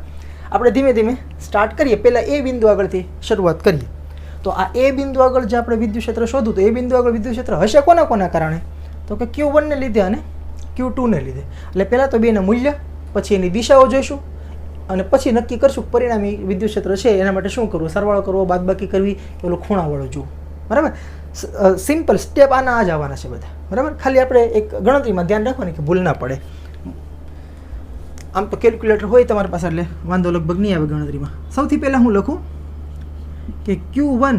આપણે ધીમે ધીમે સ્ટાર્ટ કરીએ. પહેલાં A બિંદુ આગળથી શરૂઆત કરીએ. તો આ A બિંદુ આગળ જે આપણે વિદ્યુત ક્ષેત્ર શોધવું, તો A બિંદુ આગળ વિદ્યુત ક્ષેત્ર હશે કોના કારણે? તો કે Q1 ને લીધે અને Q2 ને લીધે. એટલે પહેલાં તો બેના મૂલ્ય, પછી એની દિશાઓ જોઈશું, અને પછી નક્કી કરશું પરિણામી વિદ્યુત ક્ષેત્ર છે એના માટે શું કરવું, સરવાળો કરવો, બાદબાકી કરવી, પેલું ખૂણાવાળો જોવું, બરાબર. સિમ્પલ સ્ટેપ આના આ જ આવવાના છે બધા, બરાબર. ખાલી આપણે એક ગણતરીમાં ધ્યાન રાખવાની કે ભૂલ ના પડે. આમ તો કેલ્ક્યુલેટર હોય તમારી પાસે એટલે વાંધો લગભગ નહીં આવે ગણતરીમાં. સૌથી પહેલાં હું લખું કે Q1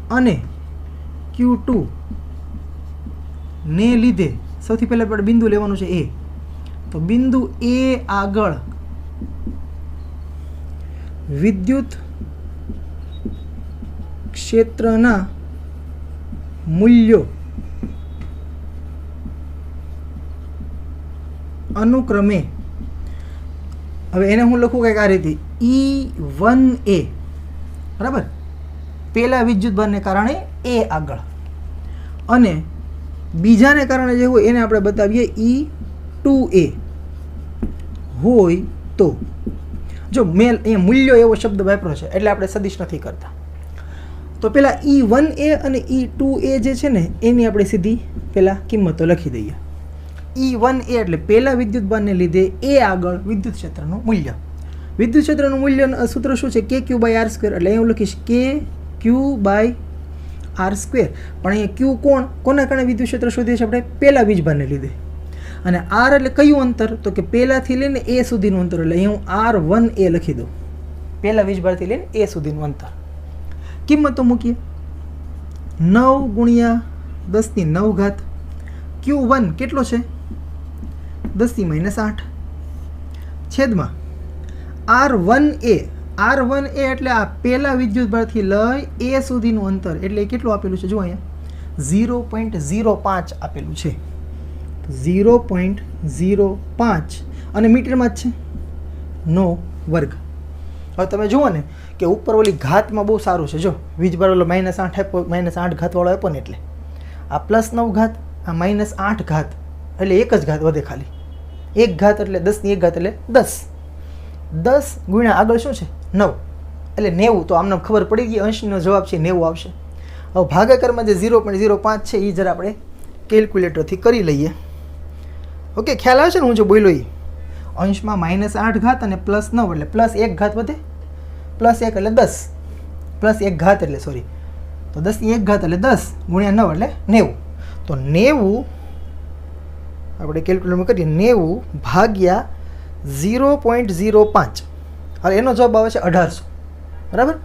અને Q2 ને લીધે સૌથી પહેલાં આપણે બિંદુ લેવાનું છે A. તો બિંદુ A આગળ વિદ્યુત ક્ષેત્રના મૂલ્યો અનુક્રમે, હવે એને હું લખું કંઈક આ રીતે E1A, બરાબર. પહેલા વિદ્યુતભારને કારણે A આગળ, અને બીજાને કારણે જે હોય એને આપણે બતાવીએ E2A હોય તો જો મેલ અહીંયા મૂલ્યો એવો શબ્દ વાપરો છે એટલે આપણે સદિશ નથી કરતા. તો પેલા E1A અને E2A જે છે ને એની આપણે સીધી પેલા કિંમતો લખી દઈએ. E1A એટલે પહેલા વિદ્યુતભારને લીધે એ આગળ વિદ્યુત ક્ષેત્રનું મૂલ્ય. વિદ્યુત ક્ષેત્રનું મૂલ્ય સૂત્ર શું છે? KQ/R². એટલે અહીં હું લખીશ KQ/R². પણ અહીંયા Q કોના કારણે વિદ્યુત ક્ષેત્ર શોધીએ છીએ આપણે? પહેલા વીજભારને લીધે. અને R એટલે કયું અંતર? તો કે પહેલાથી લઈને A સુધીનું અંતર. એટલે અહીંયા હું R1A લખી દઉં. પહેલા વીજભારથી લઈને A સુધીનું અંતર. કિંમતો મૂકીએ. 9 × 10⁹ Q1 કેટલો છે? 10⁻8 છેદમાં R1A. R1A એટલે આ પહેલા વિદ્યુતભારથી લઈ A સુધીનું અંતર. એટલે કેટલું આપેલું છે? જો અહીંયા 0.05 આપેલું છે. 0.05 અને મીટરમાં જ છે 9 હવે તમે જુઓ ને કે ઉપર ઓલી ઘાતમાં બહુ સારું છે. જો વીજભાર ઓલો -8 આપ્યો, -8 ઘાતવાળો આપ્યો ને એટલે આ +9 ઘાત, આ -8 ઘાત એટલે એક જ ઘાત વધે ખાલી. એક ઘાત એટલે 10 ની 1 ઘાત એટલે 10. 10 ગુણ્યા આગળ શું છે? 9 એટલે 90. તો આમને ખબર પડી ગઈ અંશનો જવાબ છે 90 આવશે. હવે ભાગાકારમાં જે 0.05 છે એ જરા આપણે કેલ્ક્યુલેટરથી કરી લઈએ. ઓકે, ખ્યાલ આવે છે ને હું જો બોલ્યો એ? અંશમાં -8 ઘાત અને +9 એટલે +1 ઘાત વધે. +1 એટલે 10, +1 ઘાત એટલે સોરી, તો 10 ની 1 ઘાત એટલે 10 ગુણ્યા 9 એટલે 90. તો 90 આપણે કેલ્ક્યુલેટરમાં કરીએ 90 ભાગ્યા 0.05. હવે એનો જવાબ આવે છે 1800. બરાબર?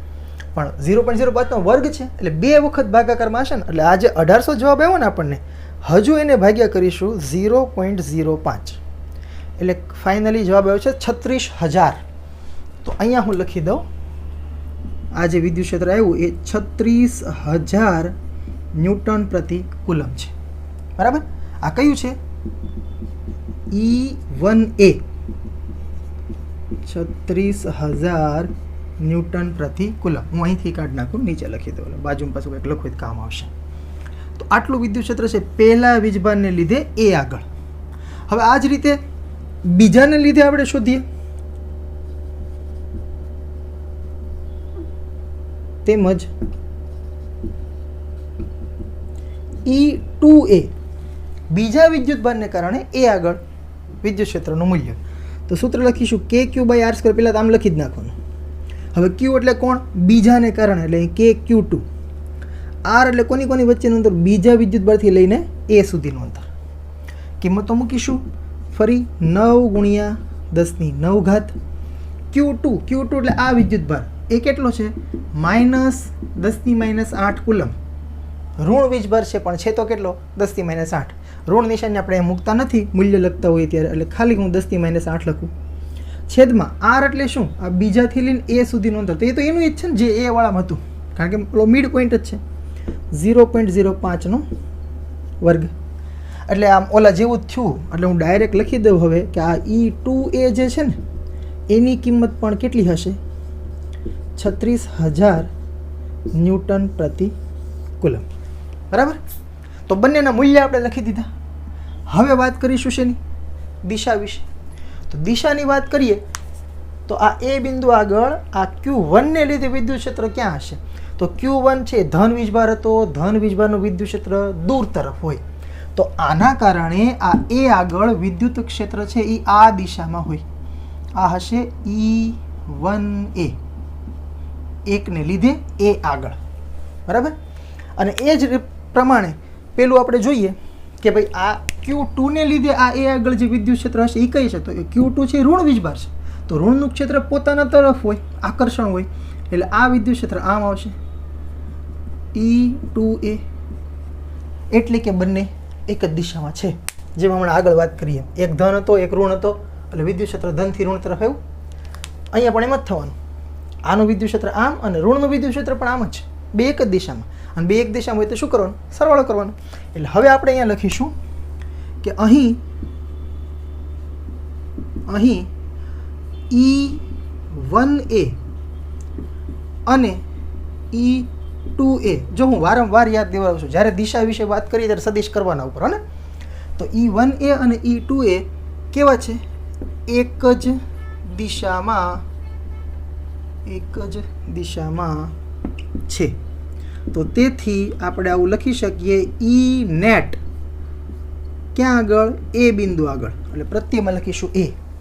પણ 0.05 નો વર્ગ છે એટલે 2 વખત ભાગાકારમાં હશે ને એટલે આ જે 1800 જવાબ આવ્યો ને આપણને, હજુ એને ભાગ્યા કરીશું 0.05 એટલે ફાઇનલી જવાબ આવ્યો છે 36000. તો અહીંયા હું લખી દઉં આ જે વિદ્યુત ક્ષેત્ર આવ્યું એ 36000 ન્યૂટન પ્રતિ કુલમ છે. બરાબર? આ કયું છે? E1A 36000 ન્યૂટન પ્રતિ કુલમ. હું અહીંથી કાઢી નાખું, નીચે લખી દઉં, બાજુમાં પાછું કંઈક લખવું કામ આવશે. તો આટલું વિદ્યુત ક્ષેત્ર છે પહેલા વીજભારને લીધે એ આગળ. હવે આ જ રીતે બીજાને લીધે આપણે શોધીએ. તેમજ E2A બીજા વિદ્યુતભારને કારણે એ આગળ વિદ્યુત ક્ષેત્રનું મૂલ્ય. તો સૂત્ર લખીશું KQ/R². પહેલાં તો આમ લખી જ નાખવાનું. હવે Q એટલે કોણ? બીજાને કારણે એટલે KQ2. R એટલે કોની વચ્ચેનું અંતર? બીજા વિદ્યુતભારથી લઈને A સુધીનું અંતર. કિંમતો મૂકીશું. ફરી 9 × 10⁹ Q2 એટલે આ વિદ્યુતભાર એ કેટલો છે? -10⁻8 કુલમ. ઋણ વીજભાર છે પણ છે તો કેટલો? 10⁻8. ઋણ નિશાની આપણે મૂકતા નથી મૂલ્ય લખતા હોઈએ ત્યારે, એટલે ખાલી હું 10⁻8 લખું. છેદમાં R એટલે શું? આ બીજાથી લઈને A સુધીનું અંતર. તો એ તો એનું જ છે ને જે A વાળામાં હતું, કારણ કે પેલો મિડ પોઈન્ટ જ છે. 0.05 નો વર્ગ. એટલે આમ ઓલા જેવું જ થયું. એટલે હું ડાયરેક્ટ લખી દઉં હવે કે આ E2A જે છે ને એની કિંમત પણ કેટલી હશે? 36000 ન્યૂટન પ્રતિ કુલમ. બરાબર? તો બંનેના મૂલ્ય આપણે લખી દીધા. હવે વાત કરીશું શેની? દિશા વિશે. તો દિશાની વાત કરીએ તો આ A બિંદુ આગળ આ Q1 ને લીધે વિદ્યુત ક્ષેત્ર ક્યાં હશે? તો Q1 છે ધન વીજભાર હતો. ધન વીજભારનું વિદ્યુત ક્ષેત્ર દૂર તરફ હોય. તો આના કારણે આ A આગળ વિદ્યુત ક્ષેત્ર છે એ આ દિશામાં હોય. આ હશે E1A. એકને લીધે A આગળ. બરાબર? અને એ જ પ્રમાણે પેલું આપણે જોઈએ કે ભાઈ આ Q2 ને લીધે આ A આગળ જે વિદ્યુત ક્ષેત્ર હશે એ કઈ છે? તો Q2 છે ઋણ વીજભાર છે. તો ઋણનું ક્ષેત્ર પોતાના તરફ હોય, આકર્ષણ હોય, એટલે આ વિદ્યુત ક્ષેત્ર આમ આવશે E2A. એટલે કે બંને એક જ દિશામાં છે. જેમ હમણાં આગળ વાત કરીએ, એક ધન હતો એક ઋણ હતો એટલે વિદ્યુત ક્ષેત્ર ધનથી ઋણ તરફ આવ્યું. અહીંયા પણ એમ જ થવાનું. આનું વિદ્યુત ક્ષેત્ર આમ અને ઋણનું વિદ્યુત ક્ષેત્ર પણ આમ જ છે. બે એક જ દિશામાં. અને બે એક દિશામાં હોય તો શું કરવાનું? સરવાળો કરવાનો. એટલે હવે આપણે અહીંયા લખીશું કે અહીં E1A અને E2A. જો હું વારંવાર યાદ દેવડાવું છું, જ્યારે દિશા વિશે વાત કરીએ ત્યારે સદિશ કરવાના ઉપર, હો ને? તો E1A અને E2A કેવા છે? એક જ દિશામાં છે. તો તેથી આપણે આવું લખી શકીએ ઈ નેટ ક્યાં આગળ? એ બિંદુ આગળ. એટલે પ્રત્યેમાં લખીશું એ.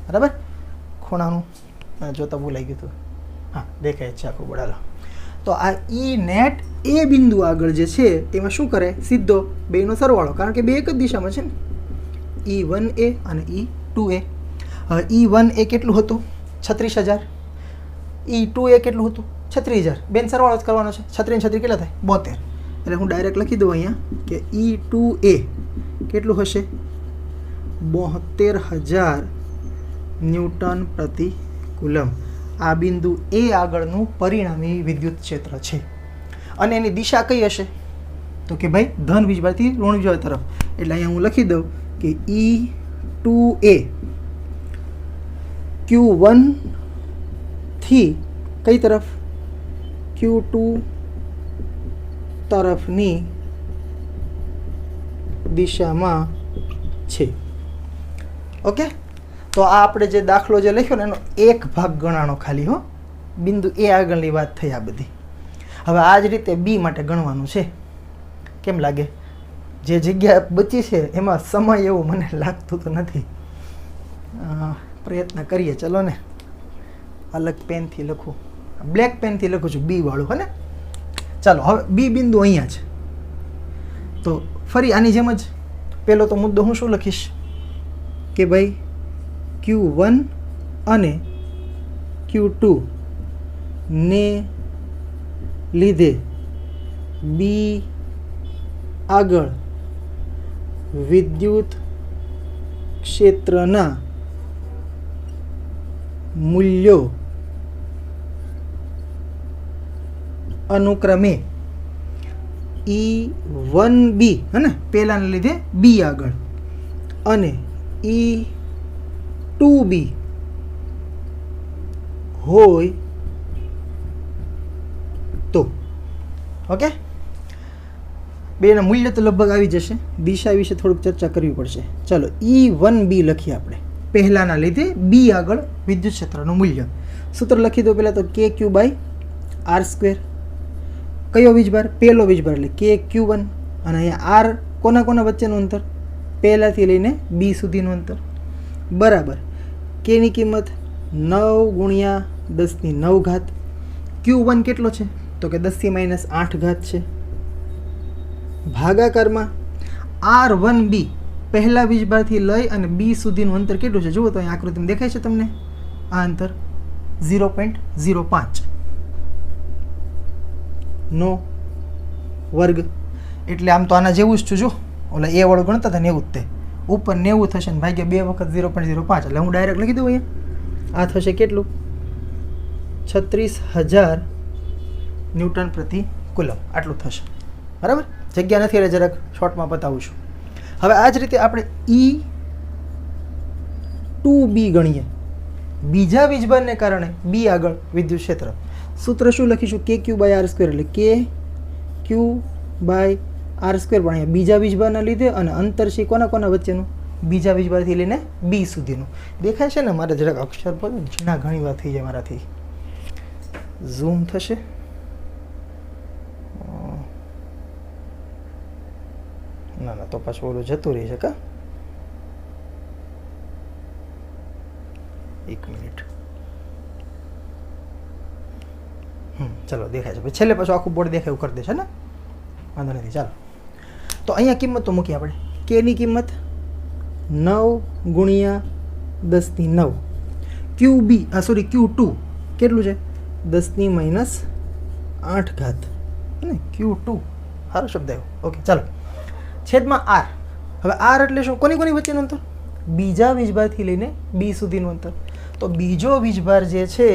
બરાબર? ખૂણાનું જોતા ભૂલાઈ ગયું હતું. હા, દેખાય છે આખું બળાલો. તો આ ઈ નેટ એ બિંદુ આગળ જે છે તેમાં શું કરે? સીધો બેનો સરવાળો, કારણ કે બે એક જ દિશામાં છે ને. E1A અને E2A. હવે E1A કેટલું હતું? 36,000. E2A કેટલું હતું? 36,000. બેન સરવાળો જ કરવાનો છે. 36 ને 36 કેટલા થાય? 72. એટલે હું ડાયરેક્ટ લખી દઉં અહીંયા કે E2A કેટલું હશે? 72,000 ન્યૂટન પ્રતિ કુલમ. આ બિંદુ એ આગળનું પરિણામી વિદ્યુત ક્ષેત્ર છે. અને એની દિશા કઈ હશે? તો કે ભાઈ ધન વીજભારથી ઋણ વીજભાર તરફ. એટલે અહીંયા હું લખી દઉં કે E2A Q1 થી કઈ તરફ? Q2 તરફની દિશામાં છે. ઓકે, તો આ આપણે જે દાખલો જે લખ્યો ને એનો એક ભાગ ગણાણો ખાલી. હો, બિંદુ એ આગળની વાત થઈ આ બધી. હવે આ જ રીતે બી માટે ગણવાનું છે. કેમ લાગે? જે જગ્યા બચી છે એમાં સમય એવું મને લાગતું તો નથી. પ્રયત્ન કરીએ. ચલો ને, અલગ પેનથી લખું, બ્લેક પેનથી લખું છું બી વાળું. હે ને? ચાલો, હવે બી બિંદુ અહીંયા છે. તો ફરી આની જેમ જ પહેલો તો મુદ્દો હું શું લખીશ કે ભાઈ Q1 અને Q2 ને લીધે બી આગળ વિદ્યુત ક્ષેત્રના મૂલ્યો અનુક્રમે E1B હે ને પહેલાને લીધે બી આગળ અને E2B હોય તો. ઓકે, બેના મૂલ્ય તો લગભગ આવી જશે. દિશા વિશે થોડુંક ચર્ચા કરવી પડશે. ચાલો, E1B લખીએ આપણે. પહેલાના લીધે બી આગળ વિદ્યુત ક્ષેત્રનું મૂલ્ય. સૂત્ર લખી દો પહેલાં તો KQ/R². કયો વીજભાર? પહેલો વીજભાર એટલે KQ1. અને અહીંયા R કોના કોના વચ્ચેનું અંતર? પહેલાથી લઈને બી સુધીનું અંતર. બરાબર. કેની કિંમત 9 × 10⁹. Q1 કેટલો છે? તો કે 10⁻8 છે. ભાગાકારમાં R1B પહેલા વીજભારથી લઈ અને બી સુધીનું અંતર કેટલું છે? જુઓ તો અહીં આકૃતિમાં દેખાય છે તમને આ અંતર 0.05 નો વર્ગ. એટલે આમ તો આના જેવું જ છું. જો ઓલા એ વાળું ગણતા હતા ને એવું જ તે ઉપર 90 થશે ને ભાગ્યા 2 વખત 0.05. એટલે હું ડાયરેક્ટ લખી દઉં અહીંયા. આ થશે કેટલું? 36,000 ન્યૂટન પ્રતિ કુલમ. આટલું થશે. બરાબર? જગ્યા નથી એટલે જરાક શોર્ટમાં બતાવું છું. હવે આ જ રીતે આપણે E2B ગણીએ. બીજા વીજભારને કારણે બી આગળ વિદ્યુત ક્ષેત્ર. સૂત્ર શું લખીશું? KQ/R². એટલે KQ/R². પણ અહીંયા બીજા વીજભારના લીધે અને અંતર છે કોના કોના વચ્ચેનું? બીજા વીજભારથી લઈને બી સુધીનું. દેખાય છે ને? મારે જરાક અક્ષર પર ઝીણા ઘણી વાર થઈ જાય મારાથી. ઝૂમ થશે. ના ના, તો પાછું ઓલું જતું રહી છે. કા 1 મિનિટ. ચલો, દેખાય છે. છેલ્લે પાછું આખું બોર્ડ દેખાય એવું કરી દેશે ને? વાંધો નથી. ચાલો, તો અહીંયા કિંમત તો મૂકીએ આપણે. કેની કિંમત 9 × 10⁹. QB Q2 કેટલું છે? 10⁻8 ને Q2. સારો શબ્દ આવ્યો. ઓકે, ચાલો. છેદમાં R. હવે R એટલે શું? કોની કોની વચ્ચેનું અંતર? બીજા વીજભારથી લઈને બી સુધીનું અંતર. તો બીજો વીજભાર જે છે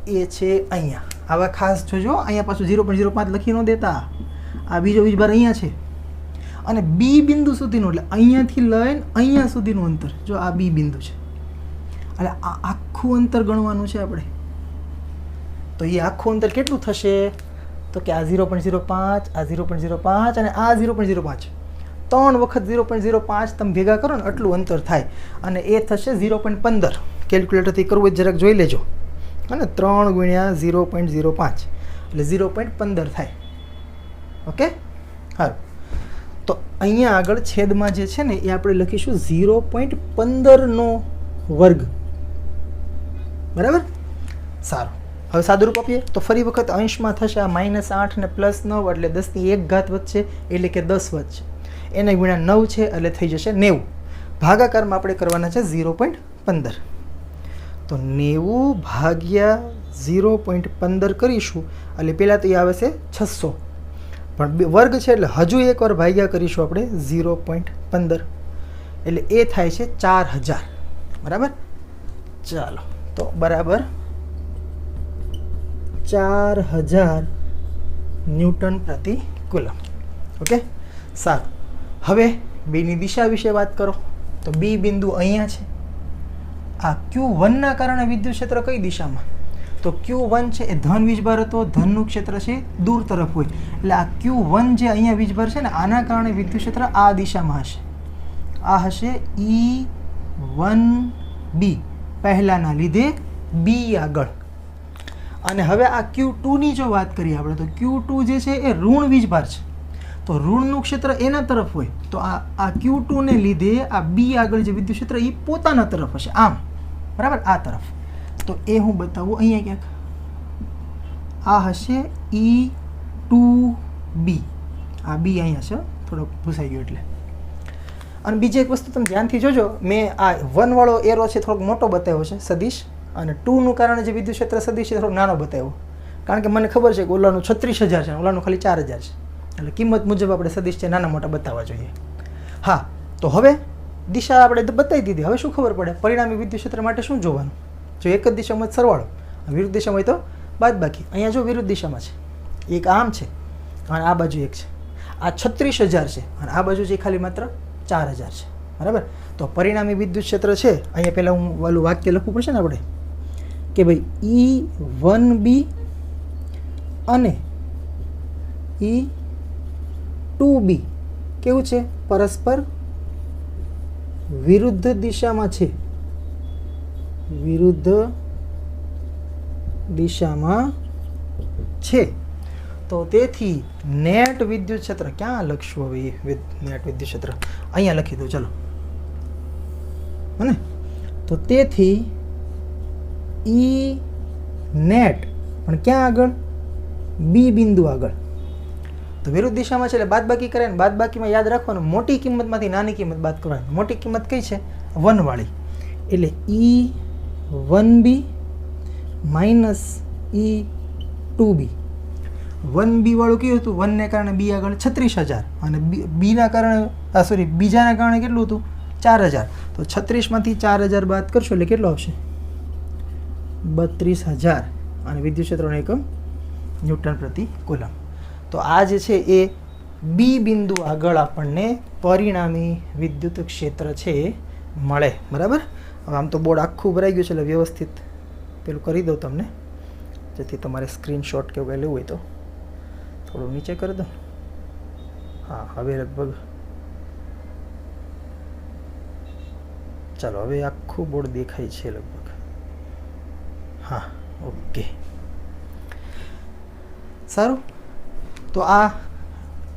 એ છે અહીંયા. હવે ખાસ જોજો, અહીંયા પાછું 0.05 લખી ન દેતા. આ બીજો વીજભાર અહીંયા છે અને બી બિંદુ સુધીનું એટલે અહીંયાથી લઈને અહીંયા સુધીનું અંતર. જો આ બી બિંદુ છે એટલે આ આખું અંતર ગણવાનું છે આપણે. તો એ આખું અંતર કેટલું થશે? તો કે આ 0.05, આ 0.05 અને આ 0.05. 3 વખત 0.05 તમે ભેગા કરો ને એટલું અંતર થાય અને એ થશે 0.15. કેલ્ક્યુલેટરથી કરવું હોય જરાક જોઈ લેજો. અને 3 ગુણ્યા 0.05 એટલે 0.15 થાય. ઓકે, સારું. તો અહીંયા આગળ છેદમાં જે છે ને એ આપણે લખીશું 0.15નો વર્ગ. બરાબર, સારું. હવે સાદુરૂપ આપીએ તો ફરી વખત અંશમાં થશે આ -8 ને +9 એટલે 10ની 1 ઘાત વધશે એટલે કે 10 વધશે. એને ગુણ્યા 9 છે એટલે થઈ જશે 90. ભાગાકારમાં આપણે કરવાના છે 0.15. તો 90 ભાગ્યા 0.15 કરીશું એટલે પહેલાં તો એ આવે છે 600, પણ વર્ગ છે એટલે હજુ એકવાર ભાગ્યા કરીશું આપણે 0.15 એટલે એ થાય છે 4000. બરાબર, ચાલો તો બરાબર 4000 ન્યૂટન પ્રતિ કુલમ. ઓકે, સારું. હવે બીની દિશા વિશે વાત કરો તો બી બિંદુ અહીંયા છે. આ Q1ના કારણે વિદ્યુત ક્ષેત્ર કઈ દિશામાં? તો Q1 છે એ ધન વીજભાર હતો, ધનનું ક્ષેત્ર છે દૂર તરફ હોય એટલે આ Q1 જે અહીંયા વીજભાર છે ને આના કારણે વિદ્યુત ક્ષેત્ર આ દિશામાં હશે. આ હશે E1B પહેલાના લીધે બી આગળ. અને હવે આ Q2ની જો વાત કરીએ આપણે તો Q2 જે છે એ ઋણ વીજભાર છે, તો ઋણનું ક્ષેત્ર એના તરફ હોય તો આ Q2 ને લીધે આ બી આગળ જે વિદ્યુત ક્ષેત્ર એ પોતાના તરફ હશે, આમ. બરાબર, આ તરફ. તો એ હું બતાવું અહીંયા ક્યાંક. આ હશે E2B. આ બી અહીંયા છે, થોડોક ભૂસાઈ ગયો એટલે. અને બીજી એક વસ્તુ તમે ધ્યાનથી જોજો, મેં આ 1 વાળો એરો છે થોડોક મોટો બતાવ્યો છે સદિશ, અને 2નું કારણે જે વિદ્યુત ક્ષેત્ર સદિશ છે થોડોક નાનો બતાવ્યો, કારણ કે મને ખબર છે કે ઓલાનું 36000 છે, ઓલાનું ખાલી 4000 છે, એટલે કિંમત મુજબ આપણે સદિશ છે નાના મોટા બતાવવા જોઈએ. હા, તો હવે દિશા આપણે બતાવી દીધી. હવે શું ખબર પડે પરિણામી વિદ્યુત ક્ષેત્ર માટે શું જોવાનું? જો એક જ દિશામાં સરવાળો, વિરુદ્ધ દિશામાં હોય તો બાદબાકી. અહીંયા જો વિરુદ્ધ દિશામાં છે, એક આમ છે અને આ બાજુ એક છે. આ 36000 છે અને આ બાજુ છે ખાલી માત્ર 4000 છે. બરાબર, તો પરિણામી વિદ્યુત ક્ષેત્ર છે અહીંયા પહેલાં હું ઓલું વાક્ય લખવું પડશે ને આપણે કે ભાઈ E1B અને E2B કેવું છે? પરસ્પર વિરુદ્ધ દિશામાં છે. વિરુદ્ધ દિશામાં છે. તો તેથી નેટ વિદ્યુત ક્ષેત્ર ક્યાં લખશું? હવે નેટ વિદ્યુત ક્ષેત્ર અહીંયા લખી દઉં, ચલો. અને તો તેથી E નેટ પણ ક્યાં આગળ? બી બિંદુ આગળ. તો વિરુદ્ધ દિશામાં છે એટલે બાદબાકી કરે ને બાદબાકીમાં યાદ રાખવાનું મોટી કિંમતમાંથી નાની કિંમત બાદ કરવાની. મોટી કિંમત કઈ છે? 1 વાળી. એટલે E1B માઇનસ E2B. 1B વાળું કયું હતું? 1 ને કારણે બી આગળ 36000 અને બીના કારણે બીજાના કારણે કેટલું હતું? 4000. તો 36માંથી 4000 બાદ કરશો એટલે કેટલો આવશે? 32000. અને વિદ્યુત ક્ષેત્રનો એકમ ન્યૂટન પ્રતિ કુલમ. તો આ જે છે એ બી બિંદુ આગળ આપણને પરિણામી વિદ્યુત ક્ષેત્ર છે એ મળે. બરાબર, હવે આમ તો બોર્ડ આખું ભરાઈ ગયું છે એટલે વ્યવસ્થિત પેલું કરી દઉં તમને, જેથી તમારે સ્ક્રીનશોટ કે એવું લેવું હોય તો થોડું નીચે કરી દો. હા, હવે લગભગ ચાલો, હવે આખું બોર્ડ દેખાય છે લગભગ. હા, ઓકે, સારું. તો આ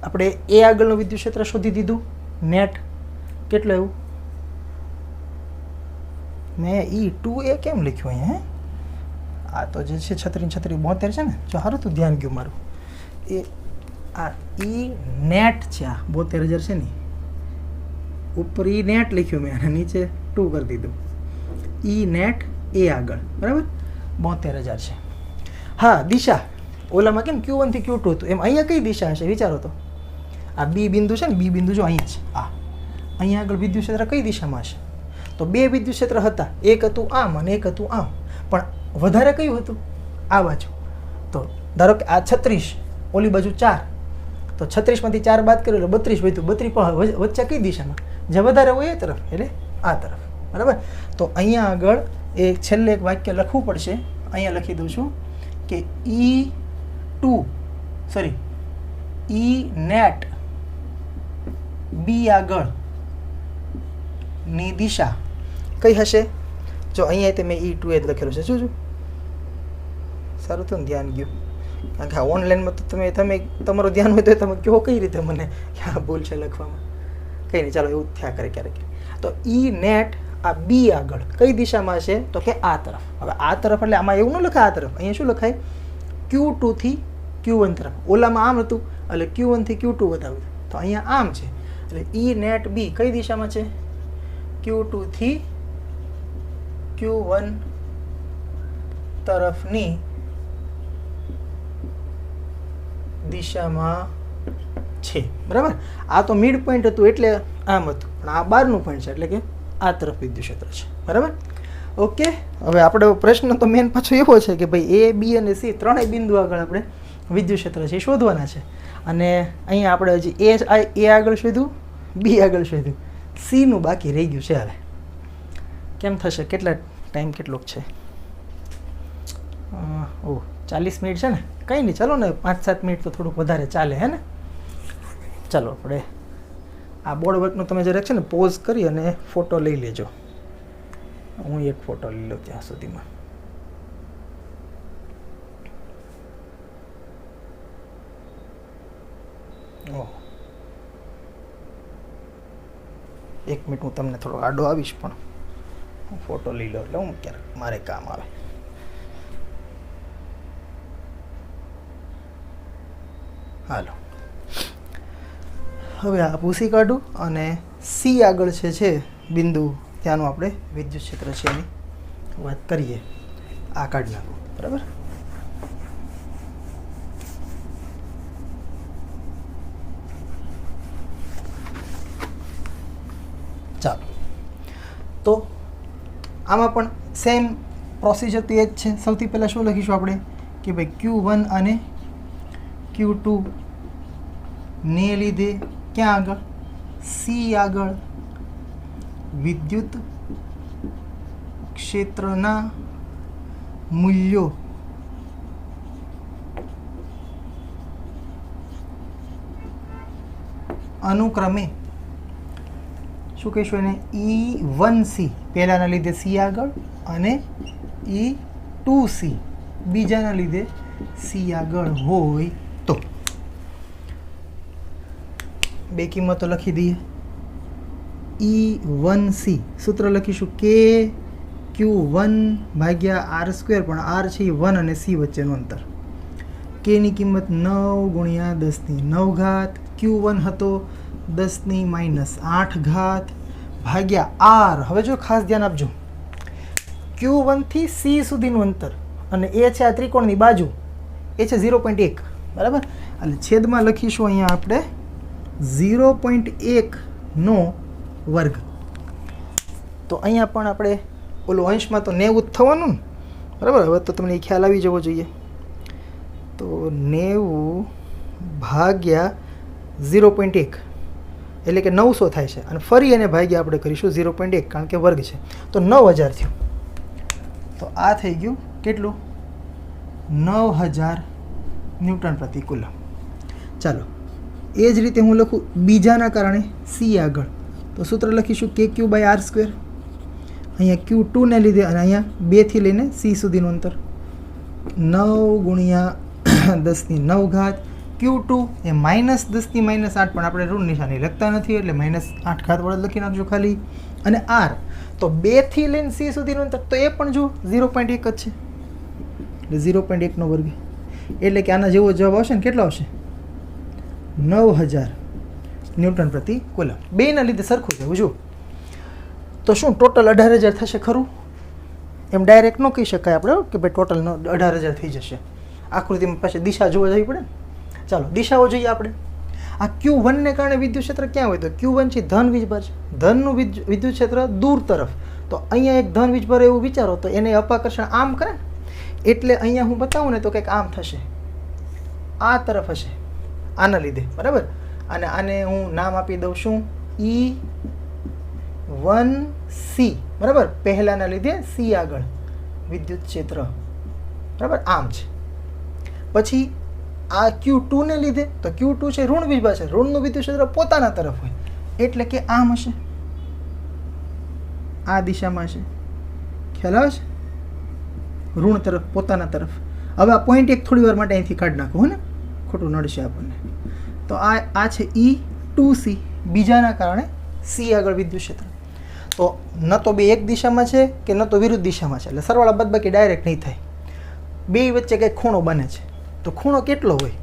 આપણે એ આગળનું વિદ્યુત ક્ષેત્ર શોધી દીધું. નેટ કેટલું એવું? મેં E2A કેમ લખ્યું અહીંયા? આ તો જે છે 3672 છે ને, જો સારું તું ધ્યાન ગયું મારું. એ આ E નેટ છે, આ 72000 છે ને, ઉપર E નેટ લખ્યું મેં અને નીચે 2 કરી દીધું. E નેટ એ આગળ, બરાબર, 72000 છે. હા, દિશા ઓલામાં કેમ Q1 થી Q2 હતું એમ અહીંયા કઈ દિશા હશે વિચારો તો? આ બી બિંદુ છે ને, બી બિંદુ જો અહીંયા છે. અહીંયા આગળ વિદ્યુત ક્ષેત્ર કઈ દિશામાં હશે? તો બે વિદ્યુત ક્ષેત્ર હતા, એક હતું આમ અને એક હતું આમ, પણ વધારે કયું હતું? આ બાજુ. તો ધારો કે આ 36, ઓલી બાજુ 4, તો 36માંથી 4 બાદ કર્યો એટલે 32 વધ્યું. 32 પણ વચ્ચે કઈ દિશામાં? જે વધારે હોય એ તરફ, એટલે આ તરફ. બરાબર, તો અહીંયા આગળ છેલ્લે એક વાક્ય લખવું પડશે. અહીંયા લખી દઉં છું કે E નેટ બી આગળ ની દિશા કઈ હશે? જો અહીંયા તે મેં E2 જ લખેલું છે. શું સારું તો ધ્યાન ગયું, કારણ કે ઓનલાઈનમાં તો તમે તમારું ધ્યાન હોય તો તમે કહો કઈ રીતે મને કે આ ભૂલ છે લખવામાં. કંઈ નહીં, ચાલો એવું થયા કરે ક્યારેક. તો E નેટ આ B આગળ કઈ દિશામાં છે તો કે આ તરફ. હવે આ તરફ એટલે આમાં એવું ન લખાય, આ તરફ અહીંયા શું લખાય Q2 થી Q1 તરફ. ઓલામાં આમ હતું એટલે Q1 થી Q2 બતાવ્યું, તો અહીંયા આમ છે એટલે E નેટ B કઈ દિશામાં છે Q2 થી Q1 તરફની દિશામાં છે. બરાબર, આ તો મિડ પોઈન્ટ હતું એટલે આમ હતું, પણ આ બહારનું પોઈન્ટ છે એટલે કે આ તરફ વિદ્યુત ક્ષેત્ર છે. બરાબર, ઓકે. હવે આપણે પ્રશ્ન તો મેન પાછો એવો છે કે ભાઈ A, B અને C ત્રણેય બિંદુ આગળ આપણે વિદ્યુત ક્ષેત્ર છે એ શોધવાના છે. અને અહીંયા આપણે હજી A આગળ શોધ્યું, B આગળ શોધ્યું, C નું બાકી રહી ગયું છે. હવે કેમ થશે, કેટલા ટાઈમ કેટલોક છે? 40 મિનિટ છે ને, કંઈ નહીં, ચાલો ને 5-7 મિનિટ તો થોડુંક વધારે ચાલે, હે ને. ચાલો આપણે આ બોર્ડ વર્કનું તમે જરાક છે ને પોઝ કરી અને ફોટો લઈ લેજો. હું એક ફોટો લઈ લઉં ત્યાં સુધીમાં. ઓહ, 1 મિનિટ હું તમને થોડો આડો આવીશ, પણ હું ફોટો લઈ લઉં એટલે હું ક્યારેક મારે કામ આવે. હાલો, હવે આ ભૂસી કાઢું અને C આગળ છે બિંદુ, ત્યાંનું આપણે વિદ્યુત ક્ષેત્ર છે એની વાત કરીએ. આ કાઢી નાખો. બરાબર, ચાલો. તો આમાં પણ સેમ પ્રોસિજર તો એ જ છે. સૌથી પહેલાં શું લખીશું આપણે કે ભાઈ Q1 અને Q2 ને લીધે ક્યાં આગળ C આગળ વિદ્યુત ક્ષેત્રના મૂલ્યો અનુક્રમે શું કહીશું એને E1C પહેલાના લીધે C આગળ અને E2C બીજાના લીધે C આગળ હોય તો બે કિંમતો લખી દઈએ. E1C સૂત્ર લખીશું કે Q1 ભાગ્યા R સ્ક્વેર, પણ R છે એ 1 અને C વચ્ચેનું અંતર. K ની કિંમત 9 ગુણ્યા 10 ની 9 ઘાત, Q1 હતો 10 ની -8 ઘાત ભાગ્યા R. હવે જો ખાસ ધ્યાન આપજો, Q1 થી C સુધીનું અંતર અને એ છે આ ત્રિકોણની બાજુ, એ છે 0.1. બરાબર, એટલે છેદમાં લખીશું અહીંયા આપણે 0.1 નો વર્ગ. તો અહીંયા પણ આપણે ઓલું અંશમાં તો 90 જ થવાનું ને. બરાબર, હવે તો તમને ખ્યાલ આવી જવો જોઈએ. તો 90 ભાગ્યા 0.1 એટલે કે 900 થાય છે, અને ફરી એને ભાગ્યા આપણે કરીશું 0.1 કારણ કે વર્ગ છે, તો 9000 થયું. તો આ થઈ ગયું કેટલું? 9000 ન્યૂટન પ્રતિ કુલમ. ચાલો, એ જ રીતે હું લખું બીજાના કારણે C આગળ, તો સૂત્ર લખીશું KQ/R સ્ક્વેર. અહીંયા Q2 ને લીધે અને અહીંયા 2 થી લઈને C સુધીનું અંતર 9 ગુણ્યા 10 ની 9 ઘાત. Q2 એ -10 ની -8, પણ આપણે ઋણ નિશાની લખતા નથી એટલે -8 ઘાત વડે લખી નાખજો ખાલી. અને R તો 2 થી લઈને C સુધીનું અંતર, તો એ પણ જો 0.1 જ છે એટલે 0.1 નો વર્ગ, એટલે કે આના જેવો જવાબ આવશે ને કેટલો આવશે? 9000 ન્યૂટન પ્રતિ કુલમ. બેના લીધે સરખું છે. જો તો શું ટોટલ 18000 થશે ખરું? એમ ડાયરેક્ટ ન કહી શકાય આપણે કે ભાઈ ટોટલ 18000 થઈ જશે. આકૃતિમાં પાછી દિશા જોવા જવી પડે ને. ચાલો દિશાઓ જોઈએ આપણે. આ Q1 ને કારણે વિદ્યુત ક્ષેત્ર ક્યાં હોય? તો Q1 છે ધન વીજભાર છે, ધનનું વિદ્યુત ક્ષેત્ર દૂર તરફ. તો અહીંયા એક ધન વીજભાર એવું વિચારો તો એને અપાકર્ષણ આમ કરે ને, એટલે અહીંયા હું બતાવું ને તો કંઈક આમ થશે, આ તરફ હશે આના લીધે. બરાબર, અને આને હું નામ આપી દઉં છું E1C. બરાબર, પહેલાના લીધે C આગળ વિદ્યુત ક્ષેત્ર. બરાબર, આમ છે. પછી આ Q2 ને લીધે, તો Q2 છે ઋણ વીજભાર છે, ઋણનું વિદ્યુત ક્ષેત્ર પોતાના તરફ હોય એટલે કે આમ હશે, આ દિશામાં હશે. ખ્યાલ આવે છે? ઋણ તરફ, પોતાના તરફ. હવે આ પોઈન્ટ એક થોડી વાર માટે અહીંથી કાઢી નાખો, હો ને, ખોટું નડશે આપણને. તો આ છે E2C, બીજાના કારણે C આગળ વિદ્યુત ક્ષેત્ર. તો ન તો બે એક દિશામાં છે કે ન તો વિરુદ્ધ દિશામાં છે, એટલે સરવાળા બાદબાકી ડાયરેક્ટ નહીં થાય. બે વચ્ચે કંઈક ખૂણો બને છે. તો ખૂણો કેટલો હોય?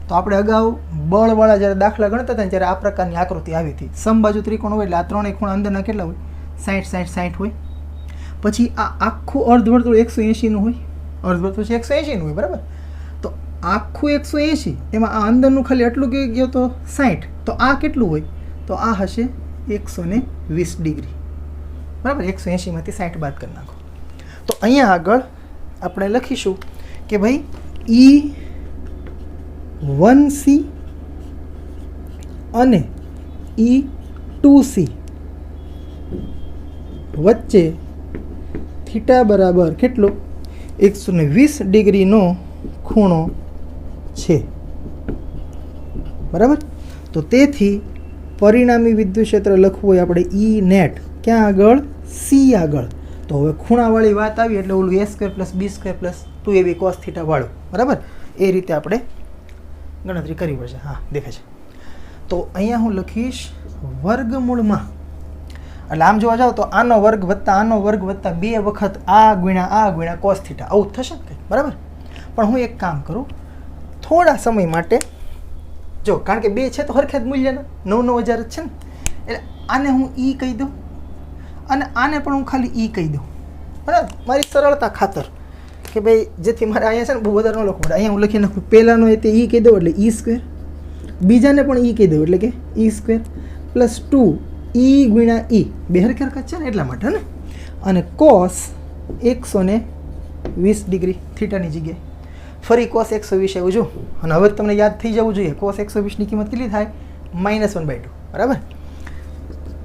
તો આપણે અગાઉ બળવાળા જ્યારે દાખલા ગણતા હતા ત્યારે આ પ્રકારની આકૃતિ આવી હતી. સમબાજુ ત્રિકોણ હોય એટલે આ ત્રણેય ખૂણા અંદરના કેટલા હોય? 60 60 60 હોય. પછી આ આખું અર્ધવર્તુળ 180નું હોય. અર્ધવર્તુળ 180નું હોય, બરાબર? તો આખું 180, એમાં આ અંદરનું ખાલી આટલું ગયો તો 60. તો આ કેટલું હોય? તો આ હશે 120 ડિગ્રી, બરાબર? 180માંથી 60 બાદ કરી નાખો. તો અહીંયા આગળ આપણે લખીશું કે ભાઈ E1C અને E2C વચ્ચે થીટા બરાબર કેટલો? 120 ડિગ્રીનો ખૂણો છે, બરાબર? તો તેથી પરિણામી વિદ્યુત ક્ષેત્ર લખવું હોય આપણે E નેટ ક્યાં આગળ? C આગળ. તો હવે ખૂણાવાળી વાત આવી એટલે ઓલું A² + B² + 2AB cos θ વાળું, બરાબર? એ રીતે આપણે ગણતરી કરવી પડશે. હા, દેખાય છે. તો અહીંયા હું લખીશ વર્ગમૂળમાં, એટલે આમ જોવા જાવ તો આનો વર્ગ વત્તા આનો વર્ગ વત્તા 2 વખત આ ગુણ્યા cos θ, આવું થશે ને કંઈક, બરાબર? પણ હું એક કામ કરું, થોડા સમય માટે જો, કારણ કે 2 છે તો હરખે જ મૂલ્યના 9,000 જ છે ને, એટલે આને હું E કહી દઉં અને આને પણ હું ખાલી E કહી દઉં, બરાબર? મારી સરળતા ખાતર, કે ભાઈ જેથી મારે અહીંયા છે ને બહુ વધારે ન લખવું પડે. અહીંયા હું લખી નાખું પહેલાંનો એ તે E કહી દઉં એટલે E², બીજાને પણ E કહી દઉં એટલે કે E² + 2E ગુણ્યા E, બે હરખે હરખા છે ને એટલા માટે, ને. અને cos 120 ડિગ્રી થીટાની જગ્યાએ ફરી cos 120 એવું જો. અને હવે તમને યાદ થઈ જવું જોઈએ cos 120ની કિંમત કેટલી થાય? -1/2, બરાબર?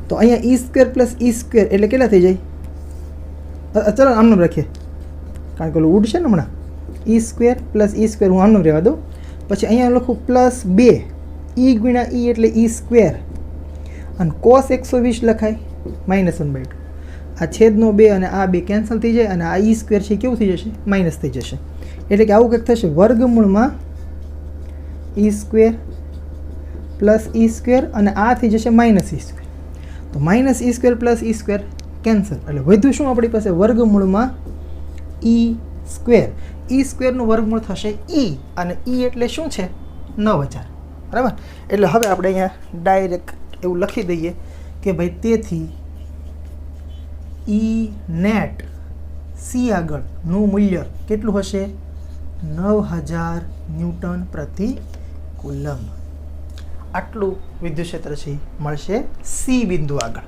તો અહીંયા E² + E² એટલે કેટલા થઈ જાય? ચલો આમનું રાખીએ, કારણ કે ઓલું ઉડશે ને હમણાં. E² + E² હું આમનું રહેવા દઉં. પછી અહીંયા લખું +2 E ગુણ્યા E એટલે E², અને cos 120 લખાય -1/2. આ છેદનો 2 અને આ 2 કેન્સલ થઈ જાય અને આ E² છે કેવું થઈ જશે? માઇનસ થઈ જશે. એટલે કે આવું કંઈક થશે, વર્ગમૂળમાં E² + E² અને આ થઈ જશે -E². તો -E² + E² કેન્સલ, એટલે વધુ શું આપણી પાસે? વર્ગમૂળમાં E². E² નું વર્ગમૂળ થશે E, અને E એટલે શું છે? 9,000, બરાબર? એટલે હવે આપણે અહીંયા ડાયરેક્ટ એવું લખી દઈએ કે ભાઈ તેથી E નેટ C આગળનું મૂલ્ય કેટલું હશે? 9,000 ન્યૂટન પ્રતિ કુલમ. આટલું વિદ્યુત ક્ષેત્ર છે મળશે C બિંદુ આગળ.